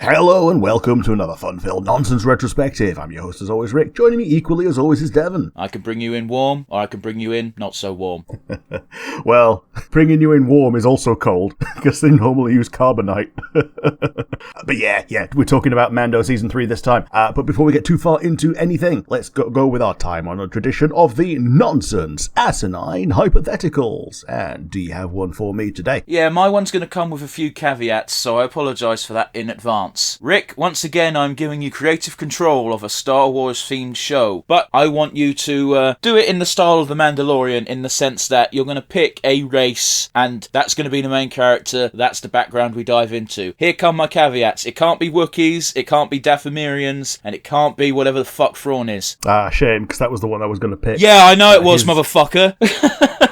Hello and welcome to another fun-filled nonsense retrospective. I'm your host as always, Rick. Joining me equally as always is Devon. I can bring you in warm, or I can bring you in not so warm. Well, bringing you in warm is also cold, because they normally use carbonite. But yeah, we're talking about Mando Season 3 this time. But before we get too far into anything, let's go with our time-honored tradition of the nonsense, asinine hypotheticals. And do you have one for me today? Yeah, my one's going to come with a few caveats, so I apologise for that in advance. Rick, once again, I'm giving you creative control of a Star Wars-themed show, but I want you to do it in the style of The Mandalorian, in the sense that you're going to pick a race, and that's going to be the main character, that's the background we dive into. Here come my caveats. It can't be Wookiees, it can't be Dathomirians, and it can't be whatever the fuck Thrawn is. Shame, because that was the one I was going to pick. Yeah, I know it was, motherfucker.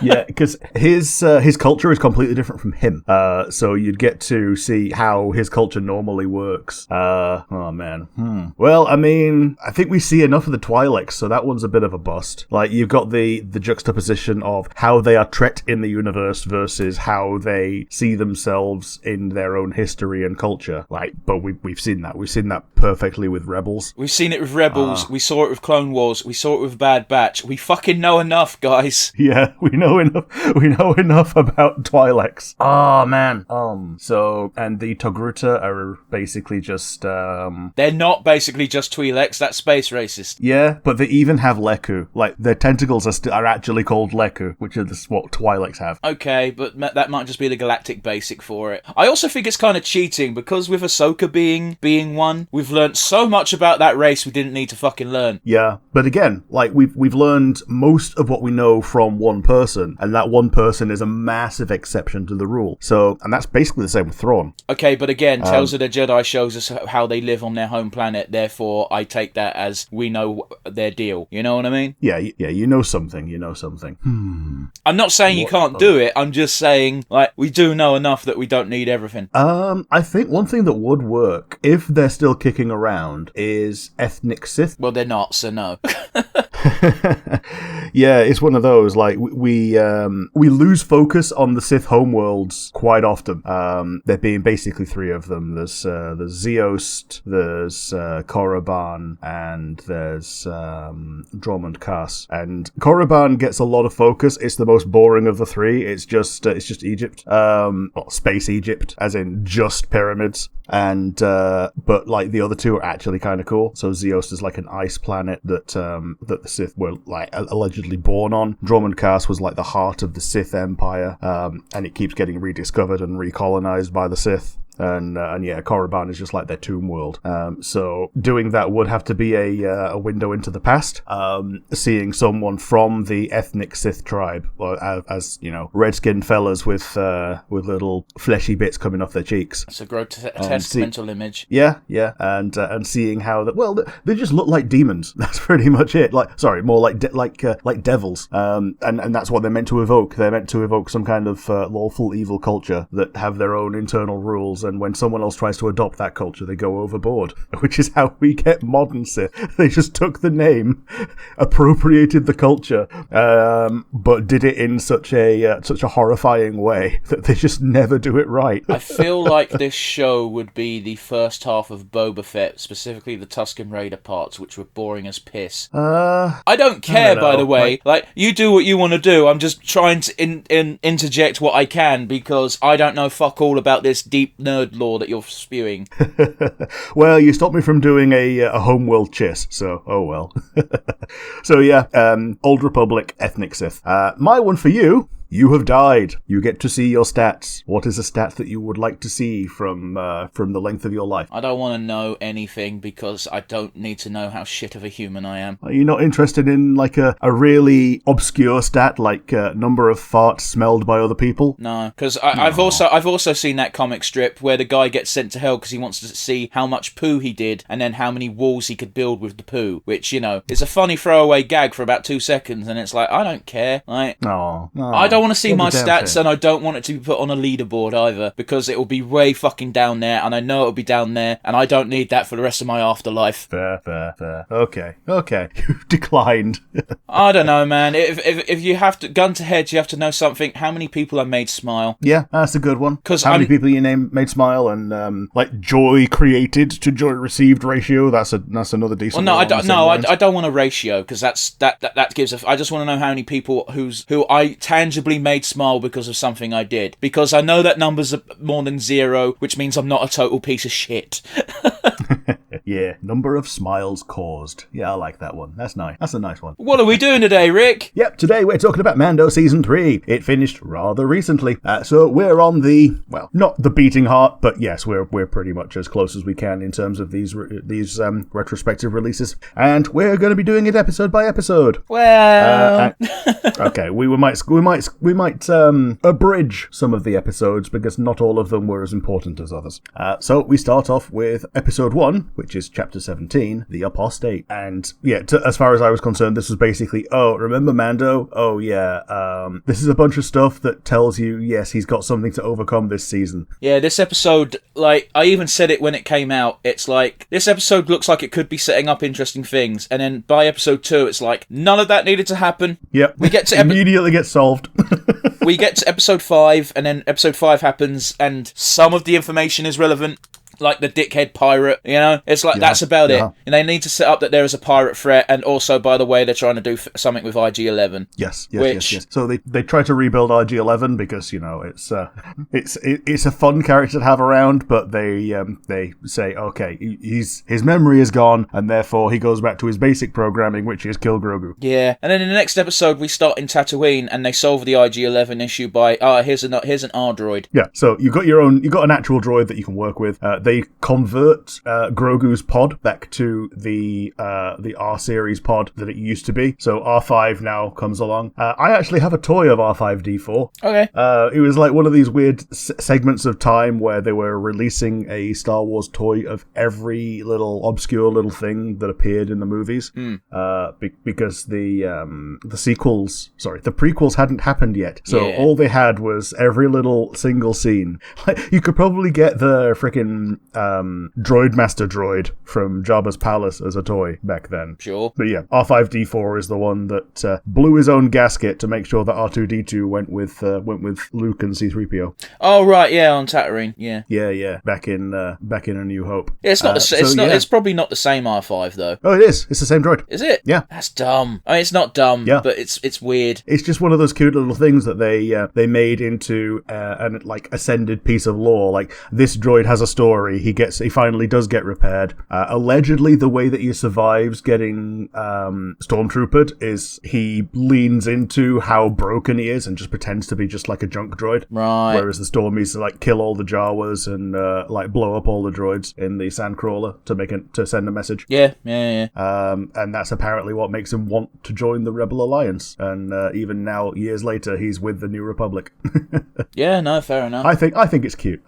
Yeah, because his culture is completely different from him. So you'd get to see how his culture normally works. Oh man. Well, I mean, I think we see enough of the Twi'leks, so that one's a bit of a bust. Like, you've got the juxtaposition of how they are treated in the universe versus how they see themselves in their own history and culture. Like, but we've seen that. We've seen that perfectly with Rebels. We've seen it with Rebels. We saw it with Clone Wars. We saw it with Bad Batch. We fucking know enough, guys. Yeah, we know enough. We know enough about Twi'leks. Oh man. So, and the Togruta are basically just They're not basically just Twi'leks. That's space racist. Yeah, but they even have Leku. Like, their tentacles are actually called Leku, which is what Twi'leks have. Okay, but that might just be the galactic basic for it. I also think it's kind of cheating, because with Ahsoka being one, we've learnt so much about that race we didn't need to fucking learn. Yeah, but again, like, we've learned most of what we know from one person, and that one person is a massive exception to the rule. So, and that's basically the same with Thrawn. Okay, but again, Tales of the Jedi shows us how they live on their home planet, therefore I take that as we know their deal. You know what I mean? Yeah, you know something. I'm not saying you can't do it, I'm just saying, like, we do know enough that we don't need everything. I think one thing that would work, if they're still kicking around, is ethnic Sith. Well, they're not, so no. Yeah, it's one of those, like, we lose focus on the Sith homeworlds quite often. There being basically three of them. There's Zeost, there's Korriban, and there's Dromund Kaas. And Korriban gets a lot of focus. It's the most boring of the three. It's just Egypt. Well, space Egypt, as in just pyramids. And but like the other two are actually kind of cool. So Zeost is like an ice planet that the Sith were like allegedly born on. Dromund Kaas was like the heart of the Sith Empire, and it keeps getting rediscovered and recolonized by the Sith. And yeah, Korriban is just like their tomb world. So doing that would have to be a window into the past. Seeing someone from the ethnic Sith tribe, as you know, red-skinned fellas with little fleshy bits coming off their cheeks. It's a grotesque mental image. Yeah, and seeing how that. Well, they just look like demons. That's pretty much it. More like devils. And that's what they're meant to evoke. They're meant to evoke some kind of lawful evil culture that have their own internal rules. And when someone else tries to adopt that culture, they go overboard, which is how we get modern Sith. They just took the name, appropriated the culture, but did it in such a horrifying way that they just never do it right. I feel like this show would be the first half of Boba Fett, specifically the Tusken Raider parts, which were boring as piss. I don't care, by the way. Like, you do what you want to do. I'm just trying to interject what I can, because I don't know fuck all about this deep nerd lore that you're spewing. Well, you stopped me from doing a homeworld chiss, so oh well. So yeah, Old Republic ethnic Sith. My one for you. You have died. You get to see your stats. What is a stat that you would like to see from the length of your life? I don't want to know anything, because I don't need to know how shit of a human I am. Are you not interested in like a really obscure stat, like number of farts smelled by other people? No, because I've also seen that comic strip where the guy gets sent to hell because he wants to see how much poo he did and then how many walls he could build with the poo, which, you know, is a funny throwaway gag for about 2 seconds, and it's like, I don't care. Like, no. I don't want to see my stats, and I don't want it to be put on a leaderboard either, because it will be way fucking down there, and I know it'll be down there, and I don't need that for the rest of my afterlife. Fair. Okay. You've declined. I don't know, man. If you have to, gun to head, you have to know something. How many people I made smile? Yeah, that's a good one. Because how many people you made smile, and like joy created to joy received ratio. That's another decent. Well, I don't want a ratio, because that gives a. I just want to know how many people who I tangibly made smile because of something I did. Because I know that number's more than 0, which means I'm not a total piece of shit. Yeah, number of smiles caused. Yeah, I like that one. That's nice. That's a nice one. What are we doing today, Rick? Yep, today we're talking about Mando Season 3. It finished rather recently. So we're on the, well, not the beating heart, but yes, we're pretty much as close as we can in terms of these retrospective releases. And we're going to be doing it episode by episode. Well... okay, we might abridge some of the episodes because not all of them were as important as others. So we start off with episode 1, which is chapter 17, The Apostate. And yeah, as far as I was concerned, this was basically, oh, remember Mando? Oh yeah, this is a bunch of stuff that tells you, yes, he's got something to overcome this season. Yeah, this episode, like, I even said it when it came out, it's like, this episode looks like it could be setting up interesting things, and then by episode 2, it's like, none of that needed to happen. Yep. We get to immediately gets solved. We get to episode 5, and then episode 5 happens, and some of the information is relevant. Like the dickhead pirate, you know? It's like, that's about it. And they need to set up that there is a pirate threat, and also, by the way, they're trying to do something with IG-11. Yes. So they try to rebuild IG-11 because, you know, it's a fun character to have around, but they say, okay, his memory is gone, and therefore he goes back to his basic programming, which is kill Grogu. Yeah, and then in the next episode, we start in Tatooine, and they solve the IG-11 issue by, here's an R droid. Yeah, so you got an actual droid that you can work with. They convert Grogu's pod back to the R-series pod that it used to be. So R5 now comes along. I actually have a toy of R5D4. Okay. It was like one of these weird segments of time where they were releasing a Star Wars toy of every little obscure little thing that appeared in the movies. Because the prequels hadn't happened yet. So all they had was every little single scene. Like, you could probably get the freaking Droid Master Droid from Jabba's palace as a toy back then. Sure. But yeah, R5D4 is the one that blew his own gasket to make sure that R2D2 went with Luke and C-3PO. Oh right, yeah, on Tatooine, yeah. Yeah. Back in A New Hope. Yeah, it's not it's probably not the same R5 though. Oh, it is. It's the same droid. Is it? Yeah. That's dumb. I mean, it's not dumb, but it's weird. It's just one of those cute little things that they made into an like ascended piece of lore. Like, this droid has a story. He finally does get repaired. Allegedly, the way that he survives getting stormtroopered is he leans into how broken he is and just pretends to be just like a junk droid. Right. Whereas the Stormies like kill all the Jawas and like blow up all the droids in the Sandcrawler to send a message. Yeah. And that's apparently what makes him want to join the Rebel Alliance. And even now, years later, he's with the New Republic. Yeah, no, fair enough. I think it's cute.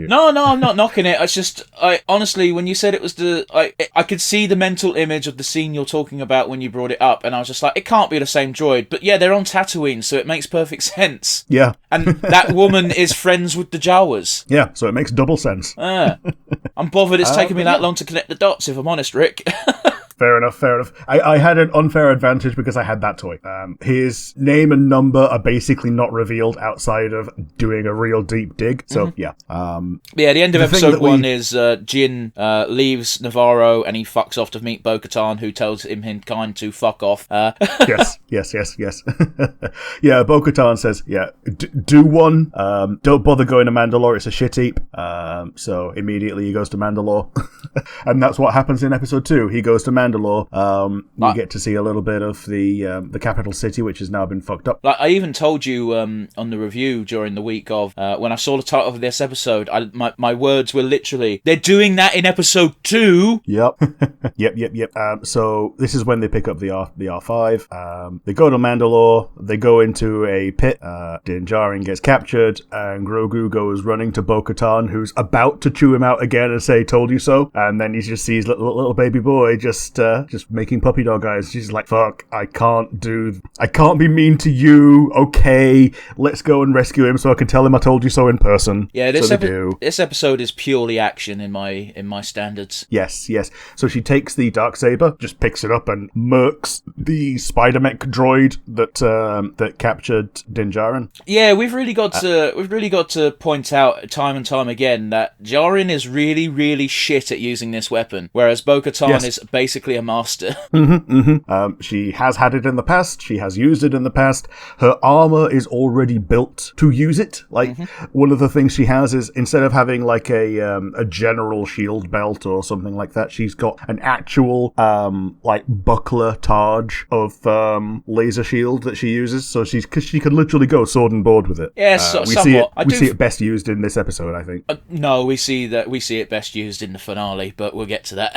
No, I'm not knocking it. It's just, honestly, when you said it was I could see the mental image of the scene you're talking about when you brought it up, and I was just like, it can't be the same droid. But yeah, they're on Tatooine, so it makes perfect sense. Yeah. And that woman is friends with the Jawas. Yeah, so it makes double sense. I'm bothered it's taken me that long to connect the dots, if I'm honest, Rick. Fair enough. I had an unfair advantage because I had that toy. His name and number are basically not revealed outside of doing a real deep dig. So, yeah. The end of episode 1 is Jin leaves Navarro and he fucks off to meet Bo-Katan, who tells him in kind to fuck off. Yes. Yeah, Bo-Katan says, do one. Don't bother going to Mandalore. It's a shit heap. So immediately he goes to Mandalore. And that's what happens in episode 2. He goes to Mandalore. We get to see a little bit of the capital city, which has now been fucked up. Like I even told you on the review during the week of when I saw the title of this episode, my words were literally, they're doing that in episode 2. Yep. Yep. So this is when they pick up the R5. They go to Mandalore. They go into a pit. Din Djarin gets captured, and Grogu goes running to Bo-Katan, who's about to chew him out again and say, "Told you so." And then he just sees little baby boy just just making puppy dog eyes. She's like, fuck, I can't be mean to you. Okay, let's go and rescue him so I can tell him I told you so in person. Yeah, this episode is purely action in my standards. Yes. So she takes the Darksaber, just picks it up and murks the Spider-Mech droid that captured Din Djarin. Yeah, we've really got to point out time and time again that Djarin is really, really shit at using this weapon, whereas Bo-Katan is basically a master. She has had it in the past. She has used it in the past. Her armor is already built to use it. Like, one of the things she has is, instead of having like a general shield belt or something like that, she's got an actual like buckler targe of laser shield that she uses. So she can literally go sword and board with it. Yeah, we see it best used in this episode, I think. No, we see it best used in the finale, but we'll get to that.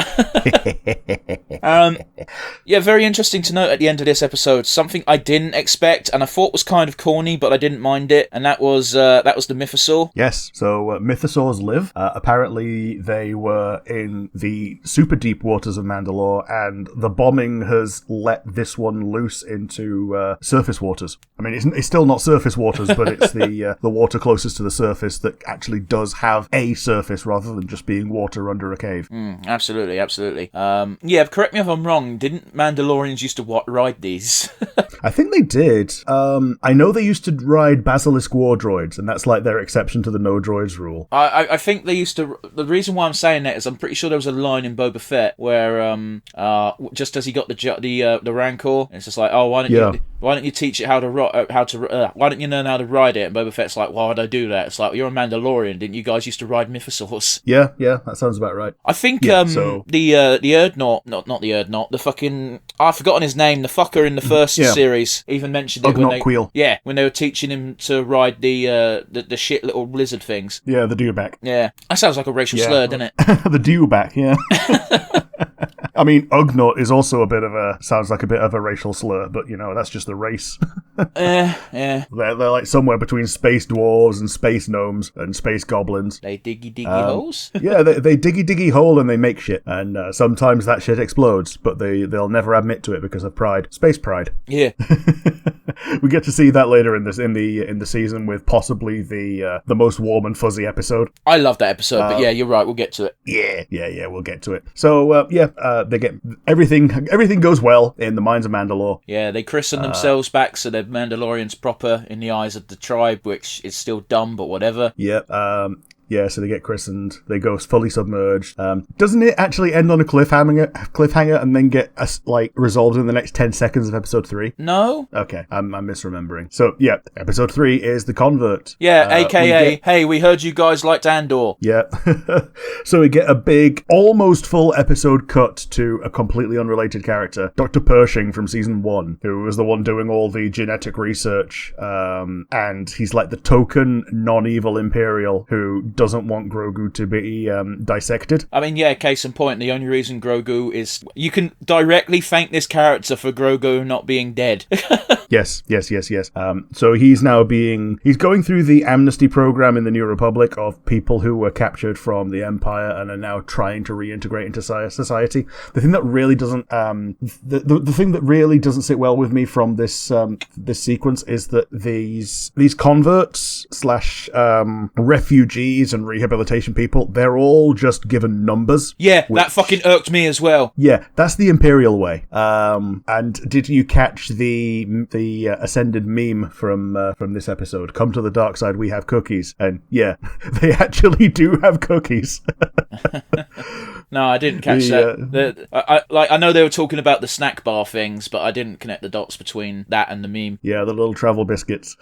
Yeah, very interesting to note at the end of this episode, something I didn't expect and I thought was kind of corny, but I didn't mind it, and that was the Mythosaur. Yes, so Mythosaurs live. Apparently they were in the super deep waters of Mandalore, and the bombing has let this one loose into surface waters. I mean, it's still not surface waters, but it's the water closest to the surface that actually does have a surface rather than just being water under a cave. Absolutely. Yeah, correct me if I'm wrong, didn't Mandalorians used to ride these? I think they did. I know they used to ride Basilisk war droids, and that's like their exception to the no droids rule. I think they used to. The reason why I'm saying that is I'm pretty sure there was a line in Boba Fett where just as he got the Rancor, it's just like, oh, why don't you teach it why don't you learn how to ride it? And Boba Fett's like, why would I do that? It's like, well, you're a Mandalorian, didn't you guys used to ride Mythosaurs? Yeah, that sounds about right. I think the Erdnot, not the Erdnot, the fucking, I've forgotten his name, the fucker in the first series even mentioned it when they were teaching him to ride the shit little lizard things. Yeah, the dewback. Yeah, that sounds like a racial slur, doesn't it? The dewback, yeah. I mean, Ugnaught is also sounds like a bit of a racial slur, but, that's just the race. Yeah. They're like somewhere between space dwarves and space gnomes and space goblins. They diggy holes? Yeah, they diggy hole and they make shit. And sometimes that shit explodes, but they'll never admit to it because of pride. Space pride. Yeah. We get to see that later in the season with possibly the most warm and fuzzy episode. I love that episode, but yeah, you're right, we'll get to it. Yeah, we'll get to it. So, they get everything goes well in the mines of Mandalore. Yeah, they christen themselves back so they're Mandalorians proper in the eyes of the tribe, which is still dumb, but whatever. Yep. Yeah, so they get christened. They go fully submerged. Doesn't it actually end on a cliffhanger and then get resolved in the next 10 seconds of episode 3? No. Okay, I'm misremembering. So yeah, episode 3 is the convert. Yeah, aka hey, we heard you guys liked Andor. Yeah. So we get a big, almost full episode cut to a completely unrelated character, Dr. Pershing from season 1, who was the one doing all the genetic research. And he's like the token non-evil Imperial who doesn't want Grogu to be dissected. I mean, yeah, case in point, the only reason Grogu is... You can directly thank this character for Grogu not being dead. Yes. So he's now he's going through the amnesty program in the New Republic of people who were captured from the Empire and are now trying to reintegrate into society. The thing that really doesn't... the thing that really doesn't sit well with me from this sequence is that these converts / refugees and rehabilitation people, they're all just given numbers. Yeah, that fucking irked me as well. Yeah, that's the Imperial way. And did you catch the Ascended meme from this episode? Come to the dark side, we have cookies. And yeah, they actually do have cookies. No, I didn't catch that. I know they were talking about the snack bar things, but I didn't connect the dots between that and the meme. Yeah, the little travel biscuits.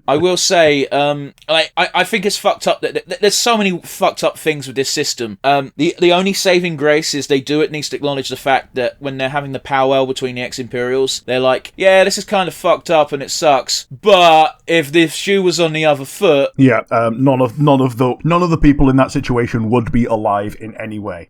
I will say, I think it's fucked up that there's so many fucked up things with this system. The only saving grace is they do at least acknowledge the fact that when they're having the powwow between the ex-Imperials, they're like, yeah, this is kind of fucked up and it sucks, but if the shoe was on the other foot... Yeah, none of the people in that situation would be alive in any way.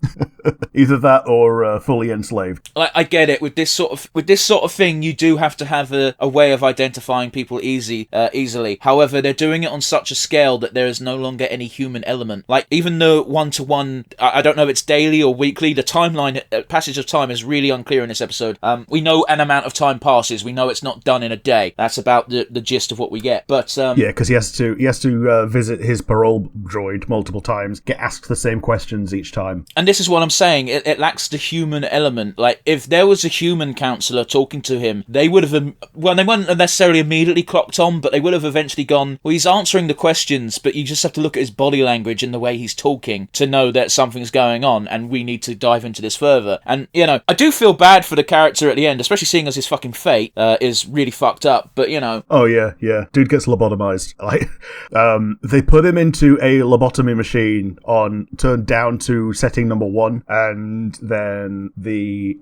Either that or fully enslaved. Like, I get it. With this sort of thing, you do have to have a way of identifying people easily. However, they're doing it on such a scale that there is no longer any human element. Like, even though one-to-one, I don't know if it's daily or weekly, the timeline, passage of time is really unclear in this episode. We know an amount of time passes. We know it's not done in a day. That's about the gist of what we get. But yeah, because he has to visit his parole droid multiple times, get asked the same questions each time. And this is what I'm saying. It lacks the human element. Like, if there was a human counselor talking to him, they would have, well, they wouldn't have necessarily immediately clocked on, but they would have eventually gone, well, he's answering the questions, but you just have to look at his body language and the way he's talking to know that something's going on, and we need to dive into this further. And, you know, I do feel bad for the character at the end, especially seeing as his fucking fate is really fucked up, but, you know. Oh, yeah. Dude gets lobotomized. Like, they put him into a lobotomy machine turned down to setting number 1, and then the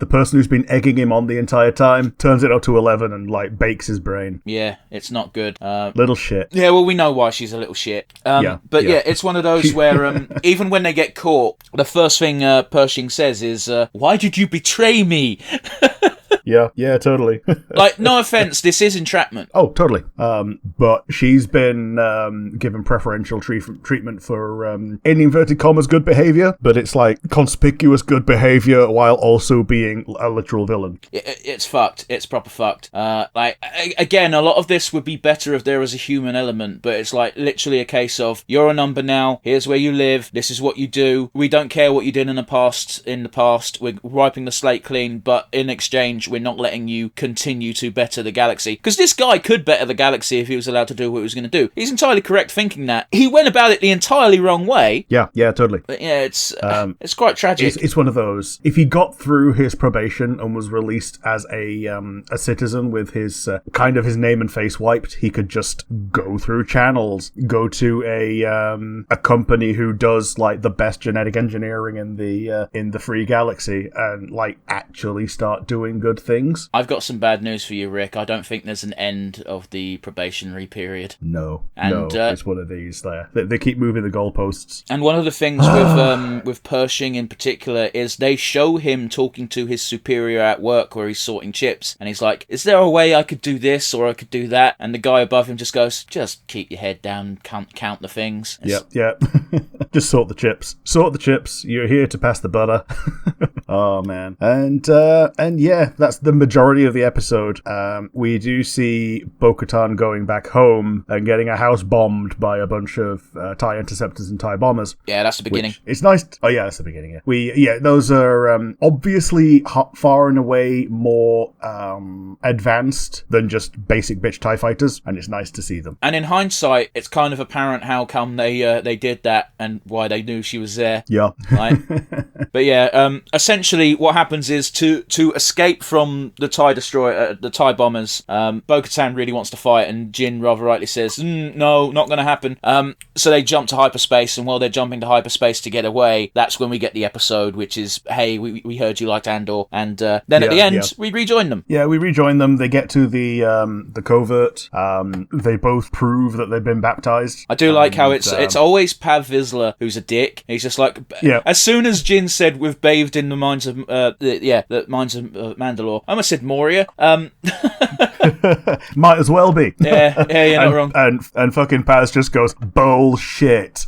person who's been egging him on the entire time turns it up to 11 and, like, bakes his brain. Yeah, it's not good. Little shit. Yeah, well, we know why she's a little shit. But yeah, it's one of those where even when they get caught, the first thing Pershing says is, why did you betray me? Yeah, totally. Like, no offense, this is entrapment. Oh, totally. But she's been given preferential treatment for, in inverted commas, good behavior, but it's like conspicuous good behavior while also being a literal villain. It's fucked. It's proper fucked. Again, a lot of this would be better if there was a human element, but it's like literally a case of, you're a number now, here's where you live, this is what you do, we don't care what you did in the past, we're wiping the slate clean, but in exchange, we're not letting you continue to better the galaxy. Because this guy could better the galaxy if he was allowed to do what he was going to do. He's entirely correct thinking that. He went about it the entirely wrong way. Yeah, totally. But yeah, it's quite tragic. It's one of those. If he got through his probation and was released as a citizen with his kind of his name and face wiped, he could just go through channels, go to a company who does like the best genetic engineering in the free galaxy and like actually start doing good things. I've got some bad news for you, Rick. I don't think there's an end of the probationary period. No, it's one of these there. They keep moving the goalposts. And one of the things with Pershing in particular is they show him talking to his superior at work where he's sorting chips, and he's like, is there a way I could do this or I could do that? And the guy above him just goes, just keep your head down, count the things. Yep. Just sort the chips. You're here to pass the butter. Oh man. And yeah, that's the majority of the episode. We do see Bo-Katan going back home and getting a house bombed by a bunch of TIE interceptors and TIE bombers. Yeah, that's the beginning. It's nice. Oh yeah, that's the beginning. Yeah, those are obviously far and away more advanced than just basic bitch TIE fighters, and it's nice to see them. And in hindsight, it's kind of apparent how come they did that and why they knew she was there. Yeah. Right? But yeah, essentially what happens is to escape from the TIE destroyer, the TIE bombers, Bo-Katan really wants to fight, and Jin rather rightly says, no, not going to happen. So they jump to hyperspace, and while they're jumping to hyperspace to get away, that's when we get the episode, which is, hey, we heard you liked Andor, and then at the end, we rejoin them. Yeah, we rejoin them. They get to the covert. They both prove that they've been baptized. I do like how it's always Pav Vizsla who's a dick. He's just like, as soon as Jin said we've bathed in the minds of the minds of Mandalore, I almost said Moria. Might as well be. Yeah, you're not wrong. And fucking Paz just goes, bullshit.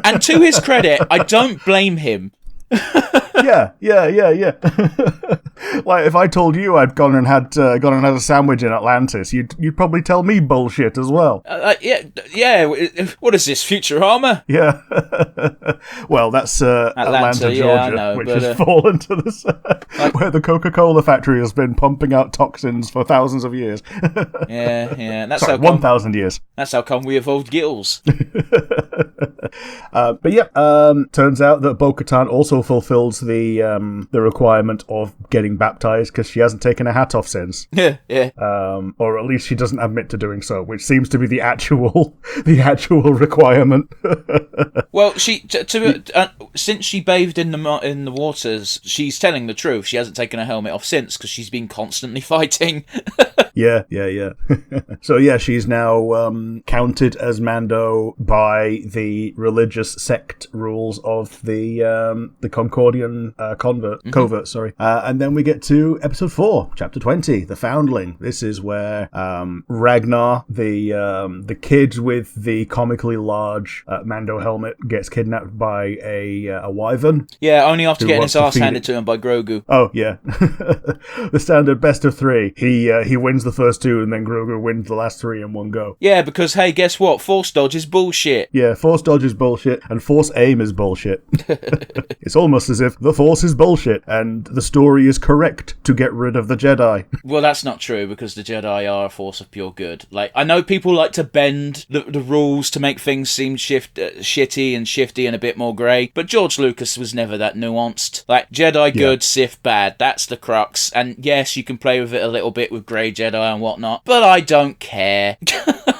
And to his credit, I don't blame him. Yeah. Like if I told you I'd gone and had a sandwich in Atlantis, you'd probably tell me bullshit as well. Yeah. What is this, Futurama? Yeah. Well, that's Atlanta, Georgia, which has fallen to the where the Coca-Cola factory has been pumping out toxins for thousands of years. Yeah. That's 1,000 years. That's how come we evolved gills. But yeah, turns out that Bo-Katan also fulfills the requirement of getting baptized because she hasn't taken her hat off since. Yeah. Or at least she doesn't admit to doing so, which seems to be the actual requirement. Well, since she bathed in the waters, she's telling the truth. She hasn't taken her helmet off since because she's been constantly fighting. Yeah. So yeah, she's now counted as Mando by the religious sect rules of the Concordian covert. Sorry, and then we get to episode 4, chapter 20, the Foundling. This is where Ragnar, the kid with the comically large Mando helmet, gets kidnapped by a wyvern. Yeah, only after getting his ass handed to him by Grogu. Oh yeah, the standard best of 3. He wins the first 2, and then Grogu wins the last 3 in one go. Yeah, because hey, guess what? Force dodge is bullshit. Yeah, Force dodge is bullshit, and Force aim is bullshit. It's almost as if the Force is bullshit, and the story is correct to get rid of the Jedi. Well, that's not true, because the Jedi are a force of pure good. Like, I know people like to bend the rules to make things seem shitty and shifty and a bit more grey, but George Lucas was never that nuanced. Like, Jedi good, Sith bad, that's the crux. And yes, you can play with it a little bit with grey Jedi and whatnot, but I don't care.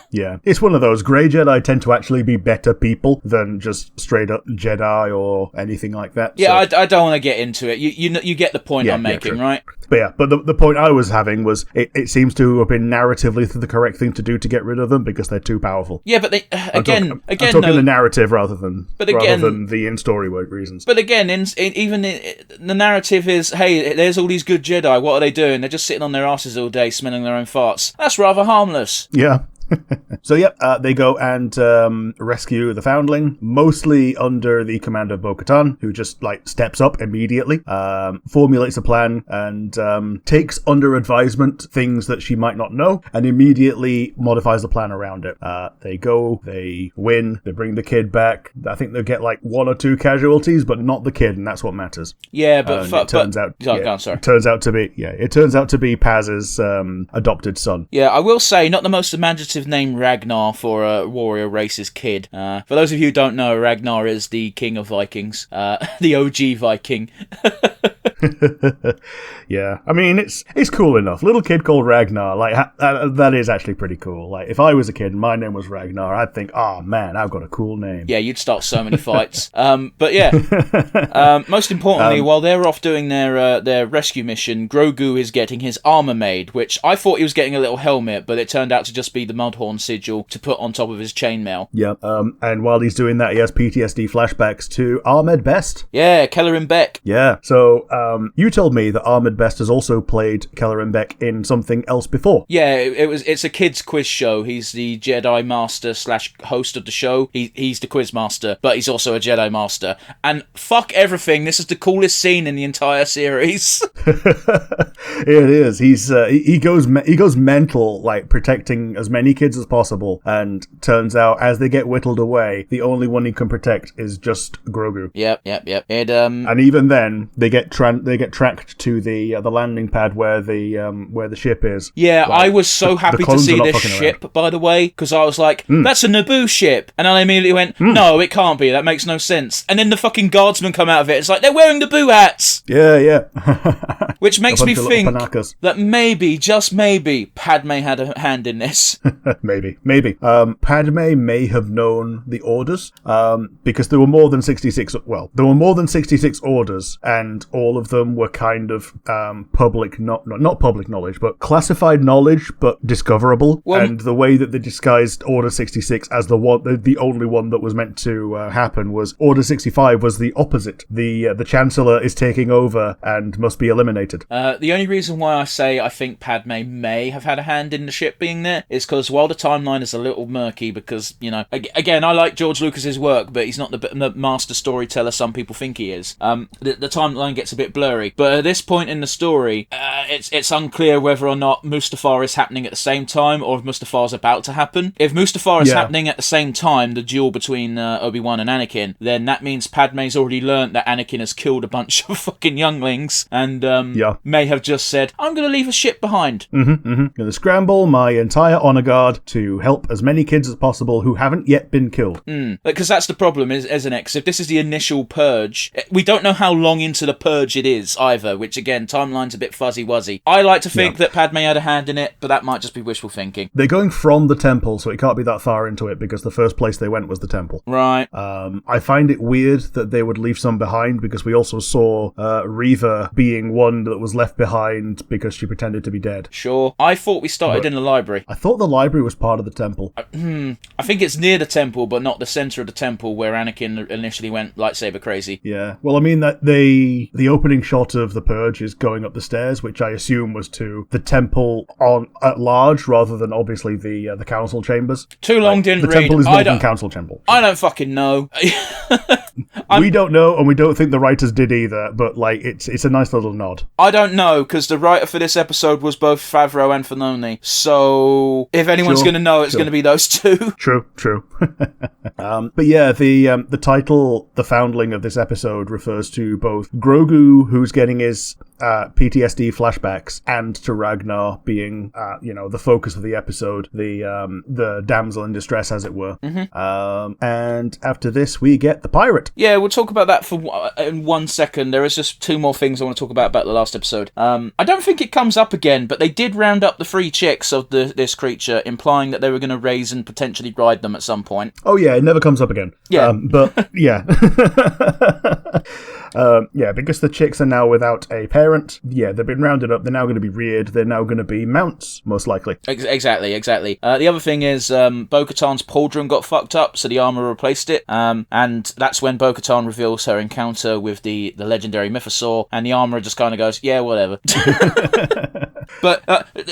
Yeah, it's one of those. Grey Jedi tend to actually be better people than just straight up Jedi or anything like that. Yeah, so. I don't want to get into it. You get the point I'm making, right? But the point I was having was it seems to have been narratively the correct thing to do to get rid of them because they're too powerful. Yeah, but I'm talking the narrative rather than the in-story reasons. But again, the narrative is, hey, there's all these good Jedi. What are they doing? They're just sitting on their asses all day, smelling their own farts. That's rather harmless. Yeah. So they go and rescue the Foundling, mostly under the command of Bo-Katan, who just steps up immediately, formulates a plan, and takes under advisement things that she might not know, and immediately modifies the plan around it. They go, they win, they bring the kid back. I think they'll get 1 or 2 casualties, but not the kid, and that's what matters. Yeah, but it turns out to be Paz's adopted son. Yeah, I will say, not the most imaginative name Ragnar for a warrior race's kid. For those of you who don't know, Ragnar is the king of Vikings, the OG Viking. Yeah, I mean it's cool enough. Little kid called Ragnar, that is actually pretty cool. If I was a kid and my name was Ragnar, I'd think, oh man, I've got a cool name. Yeah, you'd start so many fights. But yeah, most importantly, while they're off doing their rescue mission, Grogu is getting his armor made, which I thought he was getting a little helmet, but it turned out to just be the Mudhorn sigil to put on top of his chainmail. Yeah, and while he's doing that, he has PTSD flashbacks to Ahmed Best. Yeah, Kellerin Beck. Yeah, so you told me that Ahmed Best has also played Kellerin Beck in something else before. Yeah, it's a kids quiz show. He's the Jedi Master / host of the show. He's the quiz master, but he's also a Jedi Master. And fuck everything, this is the coolest scene in the entire series. It is. He goes mental, protecting as many kids as possible, and turns out as they get whittled away, the only one he can protect is just Grogu. Yep. And even then, they get tracked to the landing pad where the ship is. Yeah, I was so happy to see this ship, by the way, because I was like, that's a Naboo ship. And I immediately went, no, it can't be. That makes no sense. And then the fucking guardsmen come out of it. It's like, they're wearing Naboo hats. Yeah. Which makes me think that maybe, just maybe, Padme had a hand in this. Maybe. Padme may have known the orders, because there were more than 66. Well, there were more than 66 orders, and all of them were kind of public, not public knowledge, but classified knowledge, but discoverable. Well, and the way that they disguised Order 66 as the only one that was meant to happen was Order 65 was the opposite. The Chancellor is taking over and must be eliminated. The only reason why I say I think Padme may have had a hand in the ship being there is because while the timeline is a little murky, because, again, I like George Lucas's work, but he's not the master storyteller some people think he is. The timeline gets a bit blurry. But at this point in the story, it's unclear whether or not Mustafar is happening at the same time or if Mustafar's about to happen. If Mustafar is happening at the same time, the duel between Obi-Wan and Anakin, then that means Padme's already learnt that Anakin has killed a bunch of fucking younglings and may have just said, I'm going to leave a ship behind. Going to scramble my entire honor guard to help as many kids as possible who haven't yet been killed. Because that's the problem, isn't it? Because if this is the initial purge, we don't know how long into the purge it is either, which again, timeline's a bit fuzzy-wuzzy. I like to think that Padme had a hand in it, but that might just be wishful thinking. They're going from the temple, so it can't be that far into it because the first place they went was the temple. Right. I find it weird that they would leave some behind because we also saw Reva being one that was left behind because she pretended to be dead. Sure. I thought we started in the library. I thought the library was part of the temple. I think it's near the temple, but not the center of the temple where Anakin initially went lightsaber crazy. Yeah. Well, I mean that the opening shot of the purge is going up the stairs, which I assume was to the temple at large rather than obviously the council chambers. Too long didn't read. The temple is not the council chamber. I don't fucking know. We don't know, and we don't think the writers did either, but like it's a nice little nod. I don't know, because the writer for this episode was both Favreau and Filoni, so if anyone's going to know, it's going to be those two. True. But yeah, the title, The Foundling of this episode, refers to both Grogu, who's getting his PTSD flashbacks, and to Ragnar being, the focus of the episode, the damsel in distress, as it were. And after this, we get the pirate. Yeah, we'll talk about that in 1 second. There is just two more things I want to talk about the last episode. I don't think it comes up again, but they did round up the 3 chicks of this creature, implying that they were going to raise and potentially ride them at some point. Oh yeah, it never comes up again. Yeah. But yeah. Because the chicks are now without a parent. Yeah, they've been rounded up. They're now going to be reared. They're now going to be mounts, most likely. Exactly. The other thing is Bo-Katan's pauldron got fucked up, so the armor replaced it. And that's when Bo-Katan reveals her encounter with the legendary Mythosaur, and the armorer just kind of goes, yeah, whatever. But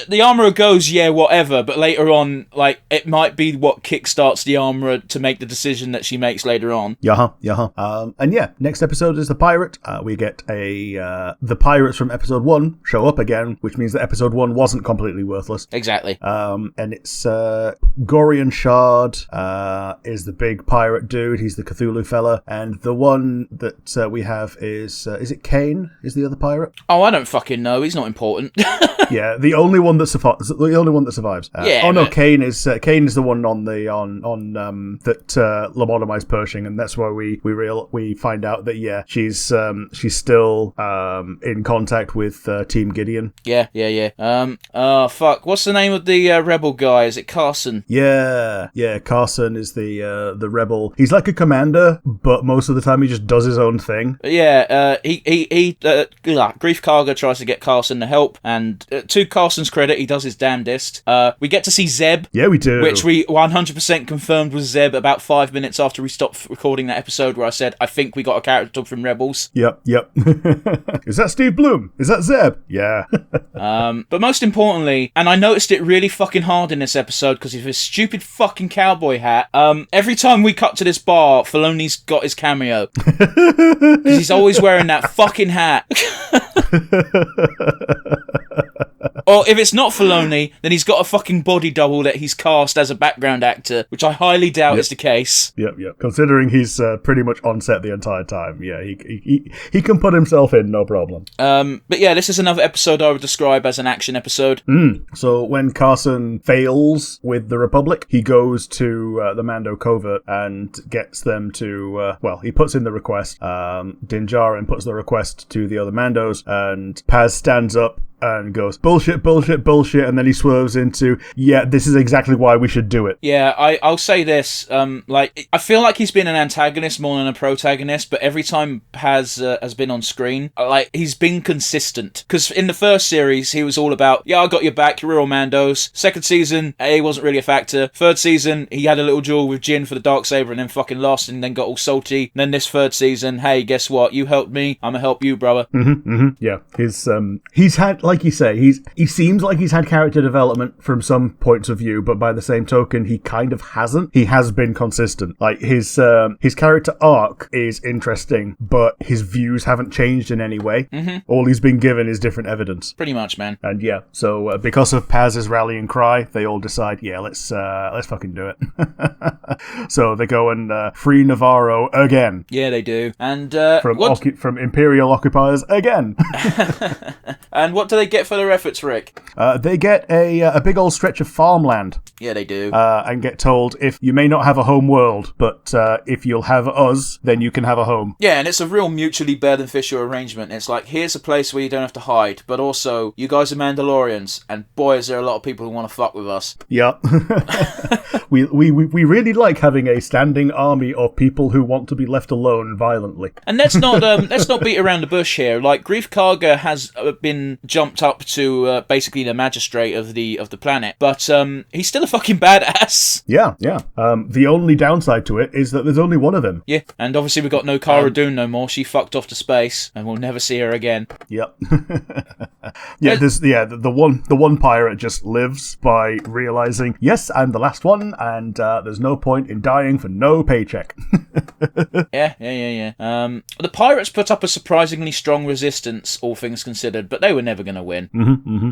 the armourer goes, yeah, whatever, but later on, like, it might be what kickstarts the armourer to make the decision that she makes later on. And yeah, next episode is the pirate. We get the pirates from episode 1 show up again, which means that episode 1 wasn't completely worthless. Exactly. And it's Gorian Shard is the big pirate dude. He's the Cthulhu fella. And the one that we have is it Kane? Is the other pirate? Oh, I don't fucking know. He's not important. Yeah, the only one that survives. Kane is the one on that lobotomized Pershing, and that's why we find out that she's still in contact with Team Gideon. Yeah. Fuck. What's the name of the rebel guy? Is it Carson? Yeah. Carson is the rebel. He's like a commander, but most of the time he just does his own thing. Yeah. Grief Karga tries to get Carson to help, and to Carson's credit, he does his damnedest. We get to see Zeb. Yeah, we do. Which we 100% confirmed was Zeb about 5 minutes after we stopped recording that episode where I said, I think we got a character from Rebels. Yep. Is that Steve Bloom? Is that Zeb? Yeah. But most importantly, and I noticed it really fucking hard in this episode because of his stupid fucking cowboy hat, every time we cut to this bar, Filoni's got his cameo. Because he's always wearing that fucking hat. Or if it's not Filoni, then he's got a fucking body double that he's cast as a background actor, which I highly doubt is the case. Yep. Considering he's pretty much on set the entire time, yeah, he can put himself in, no problem. But yeah, this is another episode I would describe as an action episode. So when Carson fails with the Republic, he goes to the Mando covert and gets them to, he puts in the request. Din Djarin puts the request to the other Mandos, and Paz stands up and goes, bullshit, and then he swerves into, this is exactly why we should do it. Yeah, I'll say this, I feel like he's been an antagonist more than a protagonist, but every time Paz has been on screen, he's been consistent. Because in the first series, he was all about, I got your back, you're all Mandos. Second season, he wasn't really a factor. Third season, he had a little duel with Jin for the Darksaber and then fucking lost and then got all salty. And then this third season, hey, guess what? You helped me, I'ma help you, brother. Yeah, he's had, like you say, he seems like he's had character development from some points of view, but by the same token, he kind of hasn't. He has been consistent. Like his character arc is interesting, but his views haven't changed in any way. Mm-hmm. All he's been given is different evidence. Pretty much, man. And yeah, so because of Paz's rallying cry, they all decide, yeah, let's fucking do it. So they go and free Navarro again. Yeah, they do. And from Imperial occupiers again. And what do they get for their efforts, Rick? They get a big old stretch of farmland. Yeah, they do. And get told, if you may not have a home world, but if you'll have us, then you can have a home. Yeah, and it's a real mutually beneficial arrangement. It's like, here's a place where you don't have to hide, but also, you guys are Mandalorians, and boy, is there a lot of people who want to fuck with us. Yeah. we really like having a standing army of people who want to be left alone violently. And let's not beat around the bush here. Like, Grief Karga has been jumped up to basically the magistrate of the planet, but he's still a fucking badass. Yeah. The only downside to it is that there's only one of him. Yeah, and obviously we've got no Cara Dune no more. She fucked off to space, and we'll never see her again. Yep. The one pirate just lives by realizing, yes, I'm the last one, and there's no point in dying for no paycheck. Yeah. The pirates put up a surprisingly strong resistance, all things considered, but they were never going to win.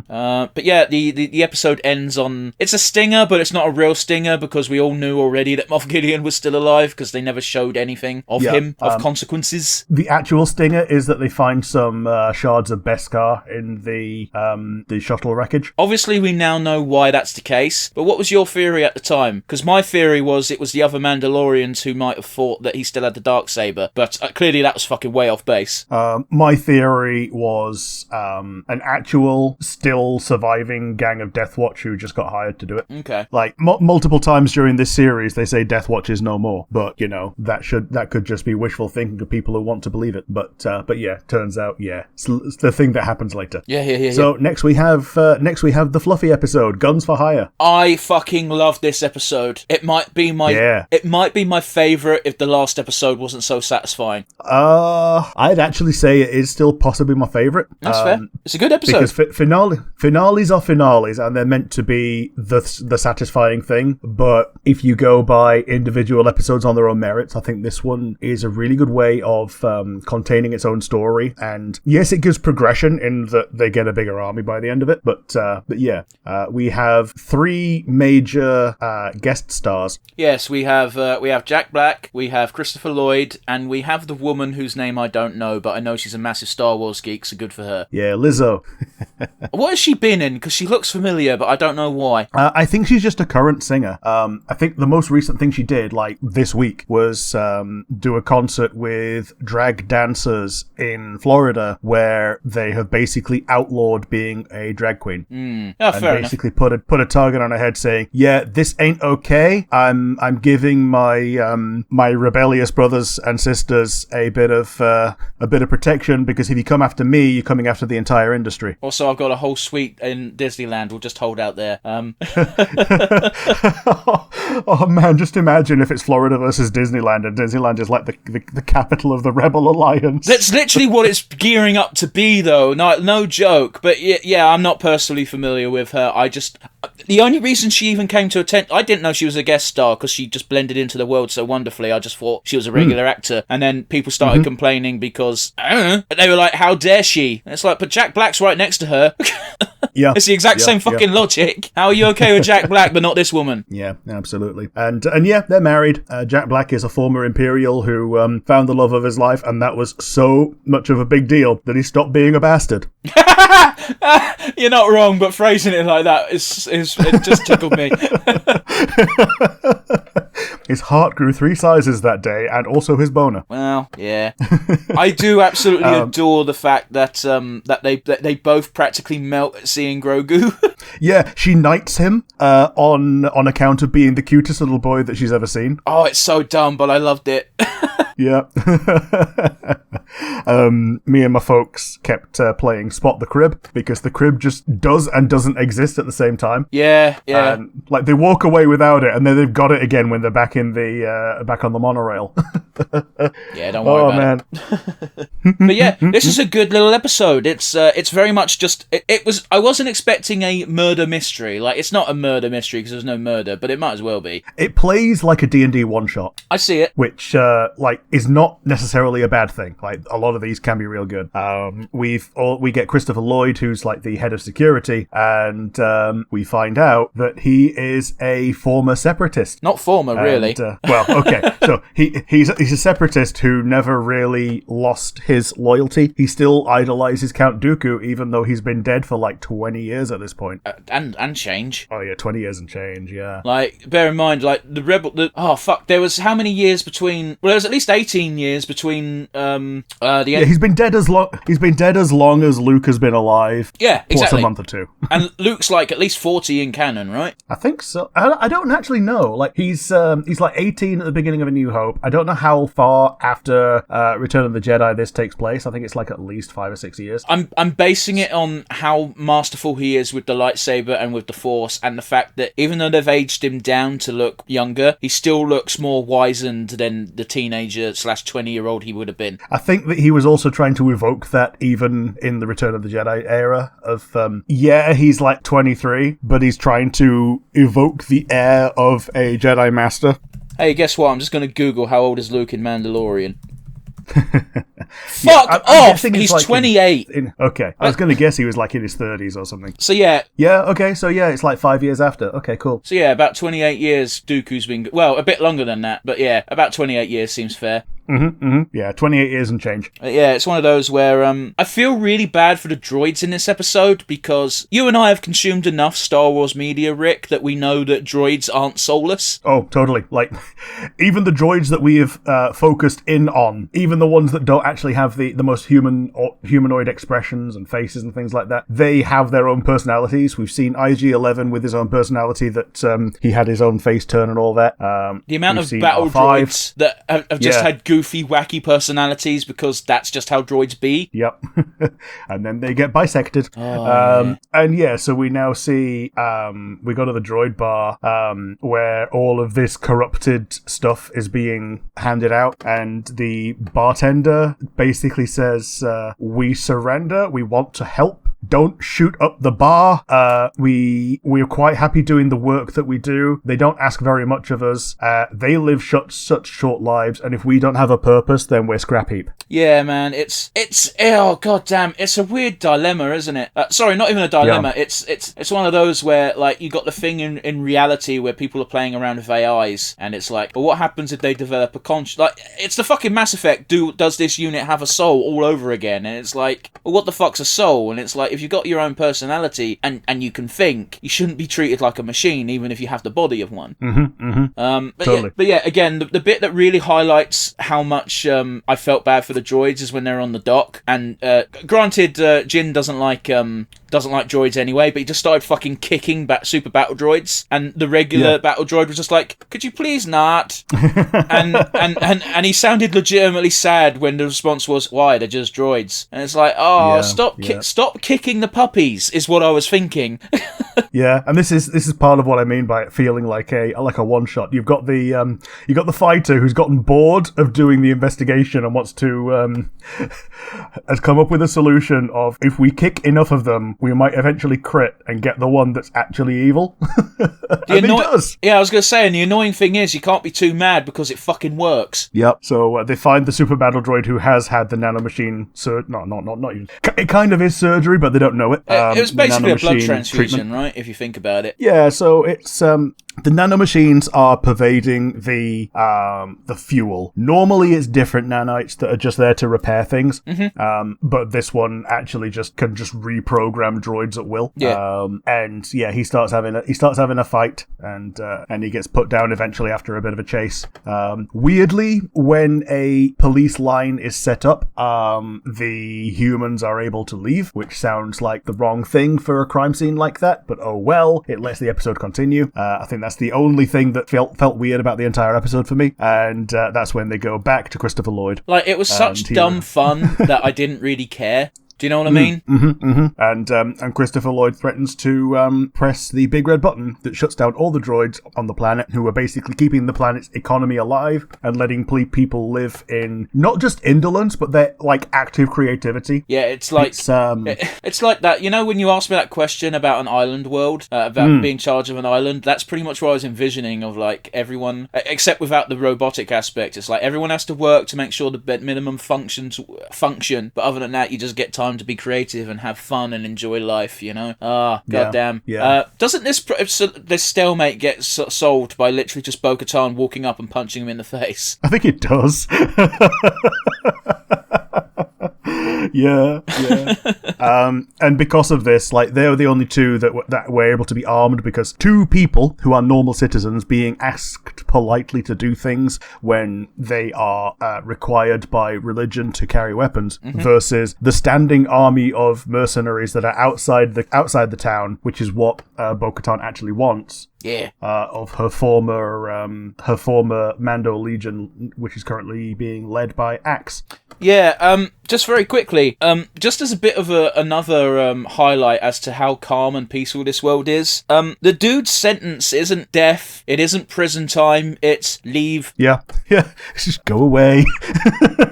But yeah, the episode ends on... It's a stinger, but it's not a real stinger, because we all knew already that Moff Gideon was still alive, because they never showed anything of him, of consequences. The actual stinger is that they find some shards of Beskar in the shuttle wreckage. Obviously, we now know why that's the case, but what was your theory at the time? Because my theory was it was the other Mandalorians who might have thought that he still had the Darksaber, but clearly that was fucking way off base. My theory was an actual, still surviving gang of Death Watch who just got hired to do it. Okay. Like, multiple times during this series, they say Death Watch is no more, but, that could just be wishful thinking of people who want to believe it. But yeah, turns out, it's the thing that happens later. Yeah. So next we have the fluffy episode, Guns for Hire. I fucking love this episode. It might be my favourite if the last episode wasn't so satisfying. I'd actually say it is still possibly my favourite. That's fair. It's a good episode. Because finales are finales, and they're meant to be the satisfying thing. But if you go by individual episodes on their own merits, I think this one is a really good way of containing its own story. And yes, it gives progression in that they get a bigger army by the end of it. But yeah, we have 3 major guest stars. Yes, we have Jack Black, we have Christopher Lloyd, and we have the woman whose name I don't know, but I know she's a massive Star Wars geek, so good for her. Yeah, Lizzo. What has she been in? Because she looks familiar, but I don't know why. I think she's just a current singer. I think the most recent thing she did, like this week, was do a concert with drag dancers in Florida, where they have basically outlawed being a drag queen. Oh, fair basically enough. put a target on her head, saying, "Yeah, this ain't okay. I'm giving my rebellious brothers and sisters a bit of protection, because if you come after me, you're coming after the entire industry." Also, I've got a whole suite in Disneyland. We'll just hold out there. Oh man, just imagine if it's Florida versus Disneyland, and Disneyland is like the capital of the Rebel Alliance. That's literally what it's gearing up to be, though. No joke. But yeah, I'm not personally familiar with her. The only reason she even came to attend, I didn't know she was a guest star, because she just blended into the world so wonderfully. I just thought she was a regular actor. And then people started complaining because, they were like, how dare she? And it's like, but Jack Black's right next to her. Yeah. It's the exact same fucking logic. How are you okay with Jack Black, but not this woman? Yeah, absolutely. And yeah, they're married. Jack Black is a former Imperial who found the love of his life, and that was so much of a big deal that he stopped being a bastard. You're not wrong, but phrasing it like that it just tickled me. His heart grew 3 sizes that day, and also his boner. Well, yeah. I do absolutely adore the fact that they both practically melt at seeing Grogu. Yeah, she knights him on account of being the cutest little boy that she's ever seen. Oh, it's so dumb, but I loved it. Yeah. Me and my folks kept playing Spot the Crib because the crib just does and doesn't exist at the same time. Yeah. And like they walk away without it, and then they've got it again when they're back in the back on the monorail. Yeah, don't worry about it. But yeah, this is a good little episode. It's very much just it was. I wasn't expecting a murder mystery. Like, it's not a murder mystery because there's no murder, but it might as well be. It plays like a D&D one shot. I see it, which is not necessarily a bad thing. Like, a lot of these can be real good. We get Christopher Lloyd, who's like the head of security, and we find out that he is a former separatist. Not former, really. Well, okay, so he's a separatist who never really lost his loyalty. He still idolizes Count Dooku, even though he's been dead for like 20 years at this point. And change. Oh yeah, 20 years and change, yeah. Like, bear in mind, like, there was how many years between... Well, there was at least 18 years between the end... Yeah, he's been dead as long as Luke has been alive. Yeah, exactly. Plus a month or two. And Luke's like at least 40 in canon, right? I think so. I don't actually know. Like, he's like 18 at the beginning of A New Hope. I don't know how far after Return of the Jedi this takes place. I think it's like at least 5 or 6 years. I'm basing it on how masterful he is with the lightsaber and with the Force, and the fact that even though they've aged him down to look younger, he still looks more wizened than the teenager / 20-year-old he would have been. I think that he was also trying to evoke that even in the Return of the Jedi era of, he's like 23, but he's trying to evoke the air of a Jedi Master. Hey, guess what? I'm just going to Google how old is Luke in Mandalorian. Fuck off! He's like 28. Okay, I was going to guess he was like in his 30s or something. So yeah. Yeah, okay, so yeah, it's like 5 years after. Okay, cool. So yeah, about 28 years Dooku's been... Well, a bit longer than that, but yeah, about 28 years seems fair. Yeah, 28 years and change. Yeah, it's one of those where I feel really bad for the droids in this episode because you and I have consumed enough Star Wars media, Rick, that we know that droids aren't soulless. Oh, totally. Like, even the droids that we have focused in on, even the ones that don't actually have the most humanoid expressions and faces and things like that, they have their own personalities. We've seen IG-11 with his own personality that he had his own face turn and all that. The amount of battle droids that have just had goofy, wacky personalities because that's just how droids be. Yep. And then they get bisected. And yeah, so we now see, we go to the droid bar where all of this corrupted stuff is being handed out, and the bartender basically says, we surrender, we want to help. Don't shoot up the bar. We're quite happy doing the work that we do. They don't ask very much of us. They live such short lives, and if we don't have a purpose, then we're scrap heap. Yeah, man. It's oh goddamn. It's a weird dilemma, isn't it? Sorry, not even a dilemma. Yeah. It's one of those where like you got the thing in reality where people are playing around with AIs, and it's like, but what happens if they develop a conscience? Like, it's the fucking Mass Effect. Does this unit have a soul all over again? And it's like, well, what the fuck's a soul? And it's like, if you've got your own personality and you can think, you shouldn't be treated like a machine, even if you have the body of one. Totally. But yeah, again, the bit that really highlights how much I felt bad for the droids is when they're on the dock. And granted, Jin doesn't like droids anyway, but he just started fucking kicking super battle droids, and the regular battle droid was just like, could you please not? and he sounded legitimately sad when the response was, why, they're just droids. And it's like, stop kicking the puppies is what I was thinking. Yeah, and this is part of what I mean by it feeling like a one shot. You've got the fighter who's gotten bored of doing the investigation and wants to has come up with a solution of, if we kick enough of them, we might eventually crit and get the one that's actually evil. And it does. Yeah, I was going to say, and the annoying thing is you can't be too mad because it fucking works. Yep. So they find the super battle droid who has had the nanomachine not even. It kind of is surgery, but they don't know it. It was basically a blood transfusion, right? If you think about it. Yeah. So it's the nanomachines are pervading the fuel. Normally, it's different nanites that are just there to repair things. But this one actually can reprogram droids at will. Yeah. And yeah, he starts having a fight, and he gets put down eventually after a bit of a chase. Weirdly, when a police line is set up, the humans are able to leave, which sounds like the wrong thing for a crime scene like that. But oh well, it lets the episode continue. I think that's the only thing that felt weird about the entire episode for me. And that's when they go back to Christopher Lloyd. Like, it was such dumb fun that I didn't really care. Do you know what I mean? And Christopher Lloyd threatens to press the big red button that shuts down all the droids on the planet, who are basically keeping the planet's economy alive and letting people live in not just indolence, but their like active creativity. Yeah, it's like it's like that. You know, when you asked me that question about an island world, about being in charge of an island, that's pretty much what I was envisioning of like everyone, except without the robotic aspect. It's like everyone has to work to make sure the minimum function, but other than that, you just get time to be creative and have fun and enjoy life, you know? Goddamn. Yeah. Doesn't this stalemate get solved by literally just Bo-Katan walking up and punching him in the face? I think it does. Yeah. And because of this, like, they're the only two that were able to be armed, because two people who are normal citizens being asked politely to do things when they are required by religion to carry weapons, versus the standing army of mercenaries that are outside the town, which is what Bo-Katan actually wants. Yeah. Of her former Mando Legion, which is currently being led by Axe. Yeah, just very quickly, just as a bit of another highlight as to how calm and peaceful this world is, the dude's sentence isn't death, it isn't prison time, it's leave. Yeah, just go away.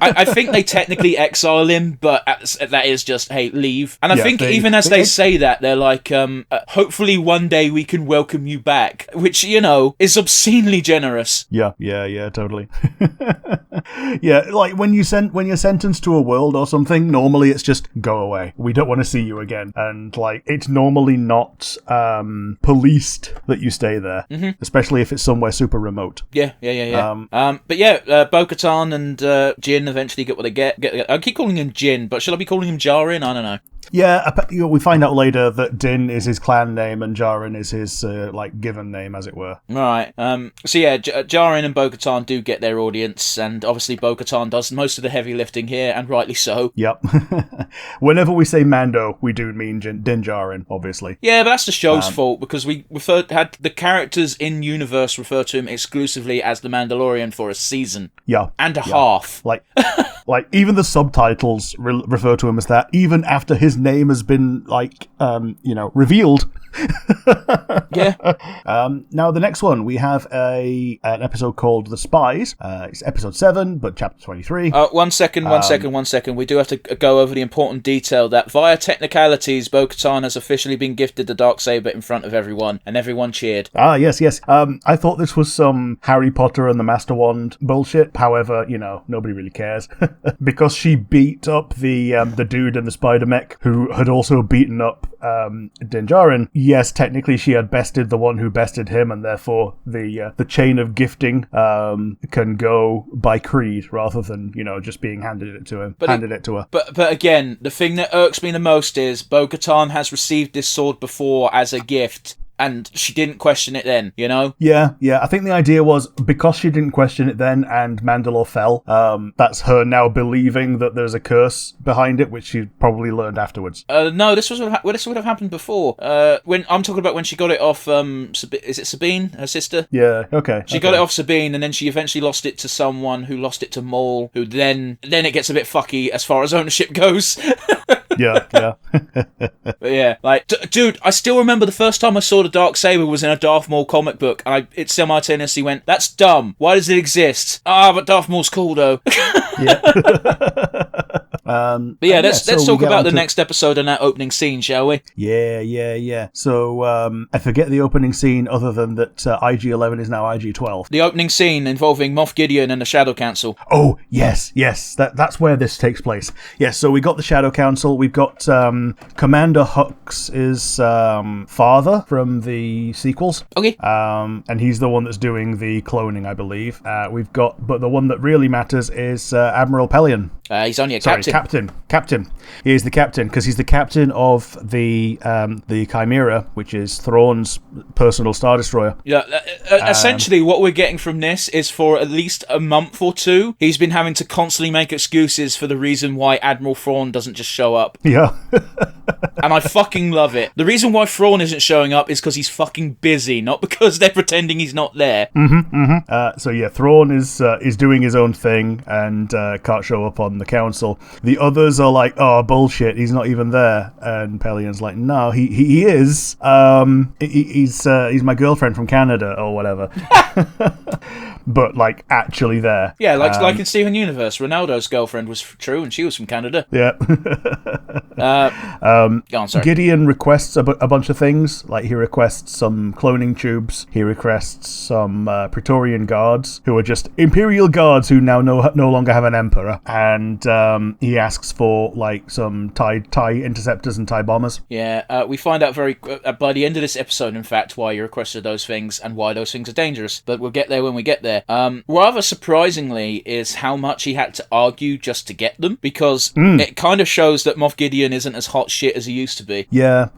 I think they technically exile him, but that is just, hey, leave. And I think even as they say that, they're like, hopefully one day we can welcome you back, which, you know, is obscenely generous. Yeah, totally. Yeah, like when you're sentenced to a world or something, normally it's just go away. We don't want to see you again. And like, it's normally not policed that you stay there, especially if it's somewhere super remote. Yeah. But yeah, Bo-Katan and Jin eventually get what they get. I keep calling him Jin, but should I be calling him Djarin? I don't know. Yeah, we find out later that Din is his clan name and Djarin is his given name, as it were. Right. So yeah, Djarin and Bo-Katan do get their audience, and obviously Bo-Katan does most of the heavy lifting here, and rightly so. Yep. Whenever we say Mando, we do mean Din Djarin, obviously. Yeah, but that's the show's fault, because we had the characters in universe refer to him exclusively as the Mandalorian for a season. Yeah. And a half. Like even the subtitles refer to him as that, even after his name has been revealed. Yeah. Now the next one, we have an episode called The Spies. It's episode 7, but chapter 23. One second. We do have to go over the important detail that via technicalities, Bo-Katan has officially been gifted the Darksaber in front of everyone, and everyone cheered. Yes. I thought this was some Harry Potter and the Master Wand bullshit. However, nobody really cares. Because she beat up the dude in the spider mech who had also beaten up Din Djarin. Yes, technically she had bested the one who bested him, and therefore the chain of gifting can go by creed rather than just being handed it to her. But again, the thing that irks me the most is Bo-Katan has received this sword before as a gift, and she didn't question it then, Yeah. I think the idea was because she didn't question it then and Mandalore fell, that's her now believing that there's a curse behind it, which she probably learned afterwards. No, this would have happened before. When I'm talking about when she got it off, is it Sabine, her sister? Yeah, okay. She got it off Sabine, and then she eventually lost it to someone who lost it to Maul, who then it gets a bit fucky as far as ownership goes. Yeah. But yeah, like, dude, I still remember the first time I saw the Darksaber was in a Darth Maul comic book, and it simultaneously went, that's dumb. Why does it exist? But Darth Maul's cool, though. Yeah. But yeah, let's talk about the next episode and that opening scene, shall we? Yeah. So, I forget the opening scene other than that IG-11 is now IG-12. The opening scene involving Moff Gideon and the Shadow Council. Oh, yes. That's where this takes place. Yes, so we got the Shadow Council. We've got Commander Hux's father from the sequels. Okay. And he's the one that's doing the cloning, I believe. But the one that really matters is Admiral Pelion. He's only a captain. Captain. He is the captain because he's the captain of the Chimera, which is Thrawn's personal Star Destroyer. Yeah. Essentially, what we're getting from this is for at least a month or two, he's been having to constantly make excuses for the reason why Admiral Thrawn doesn't just show up. Yeah. And I fucking love it. The reason why Thrawn isn't showing up is because he's fucking busy, not because they're pretending he's not there. So yeah, Thrawn is doing his own thing and can't show up on the council. The others are like, oh, bullshit, he's not even there. And Pelian's like, no, he is. He's my girlfriend from Canada or whatever. But like actually there. Yeah, like in Steven Universe, Ronaldo's girlfriend was true and she was from Canada. Yeah. Go on, sorry. Gideon requests a bunch of things. Like he requests some cloning tubes. He requests some Praetorian guards who are just Imperial guards who now no longer have an emperor. And he asks for like some TIE interceptors and TIE bombers. Yeah, we find out by the end of this episode, in fact, why he requested those things and why those things are dangerous. But we'll get there when we get there. Rather surprisingly is how much he had to argue just to get them, because it kind of shows that Moff Gideon isn't as hot shit as he used to be. Yeah,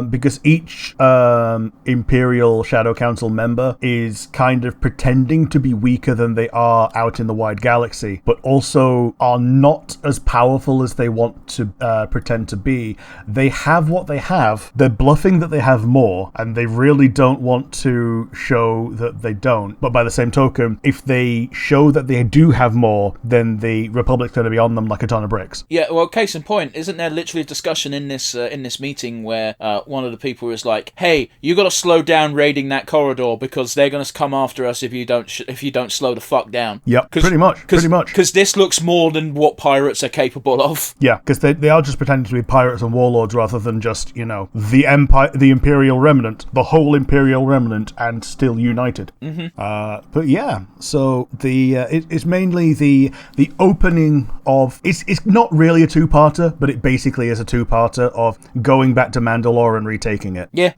because each Imperial Shadow Council member is kind of pretending to be weaker than they are out in the wide galaxy, but also are not as powerful as they want to pretend to be. They have what they have. They're bluffing that they have more, and they really don't want to show that they don't. But by the same token, if they show that they do have more, then the Republic's going to be on them like a ton of bricks. Yeah, well, case in point, isn't there literally a discussion in this meeting where one of the people is like, "Hey, you got to slow down raiding that corridor because they're going to come after us if you don't slow the fuck down." Yep, pretty much. Because this looks more than what pirates are capable of. Yeah, because they are just pretending to be pirates and warlords rather than just, the Empire, the Imperial Remnant, the whole Imperial Remnant, and still united. But yeah, so it's mainly the opening of it's not really a two-parter, but it basically is a two-parter of going back to Mandalore and retaking it. Yeah.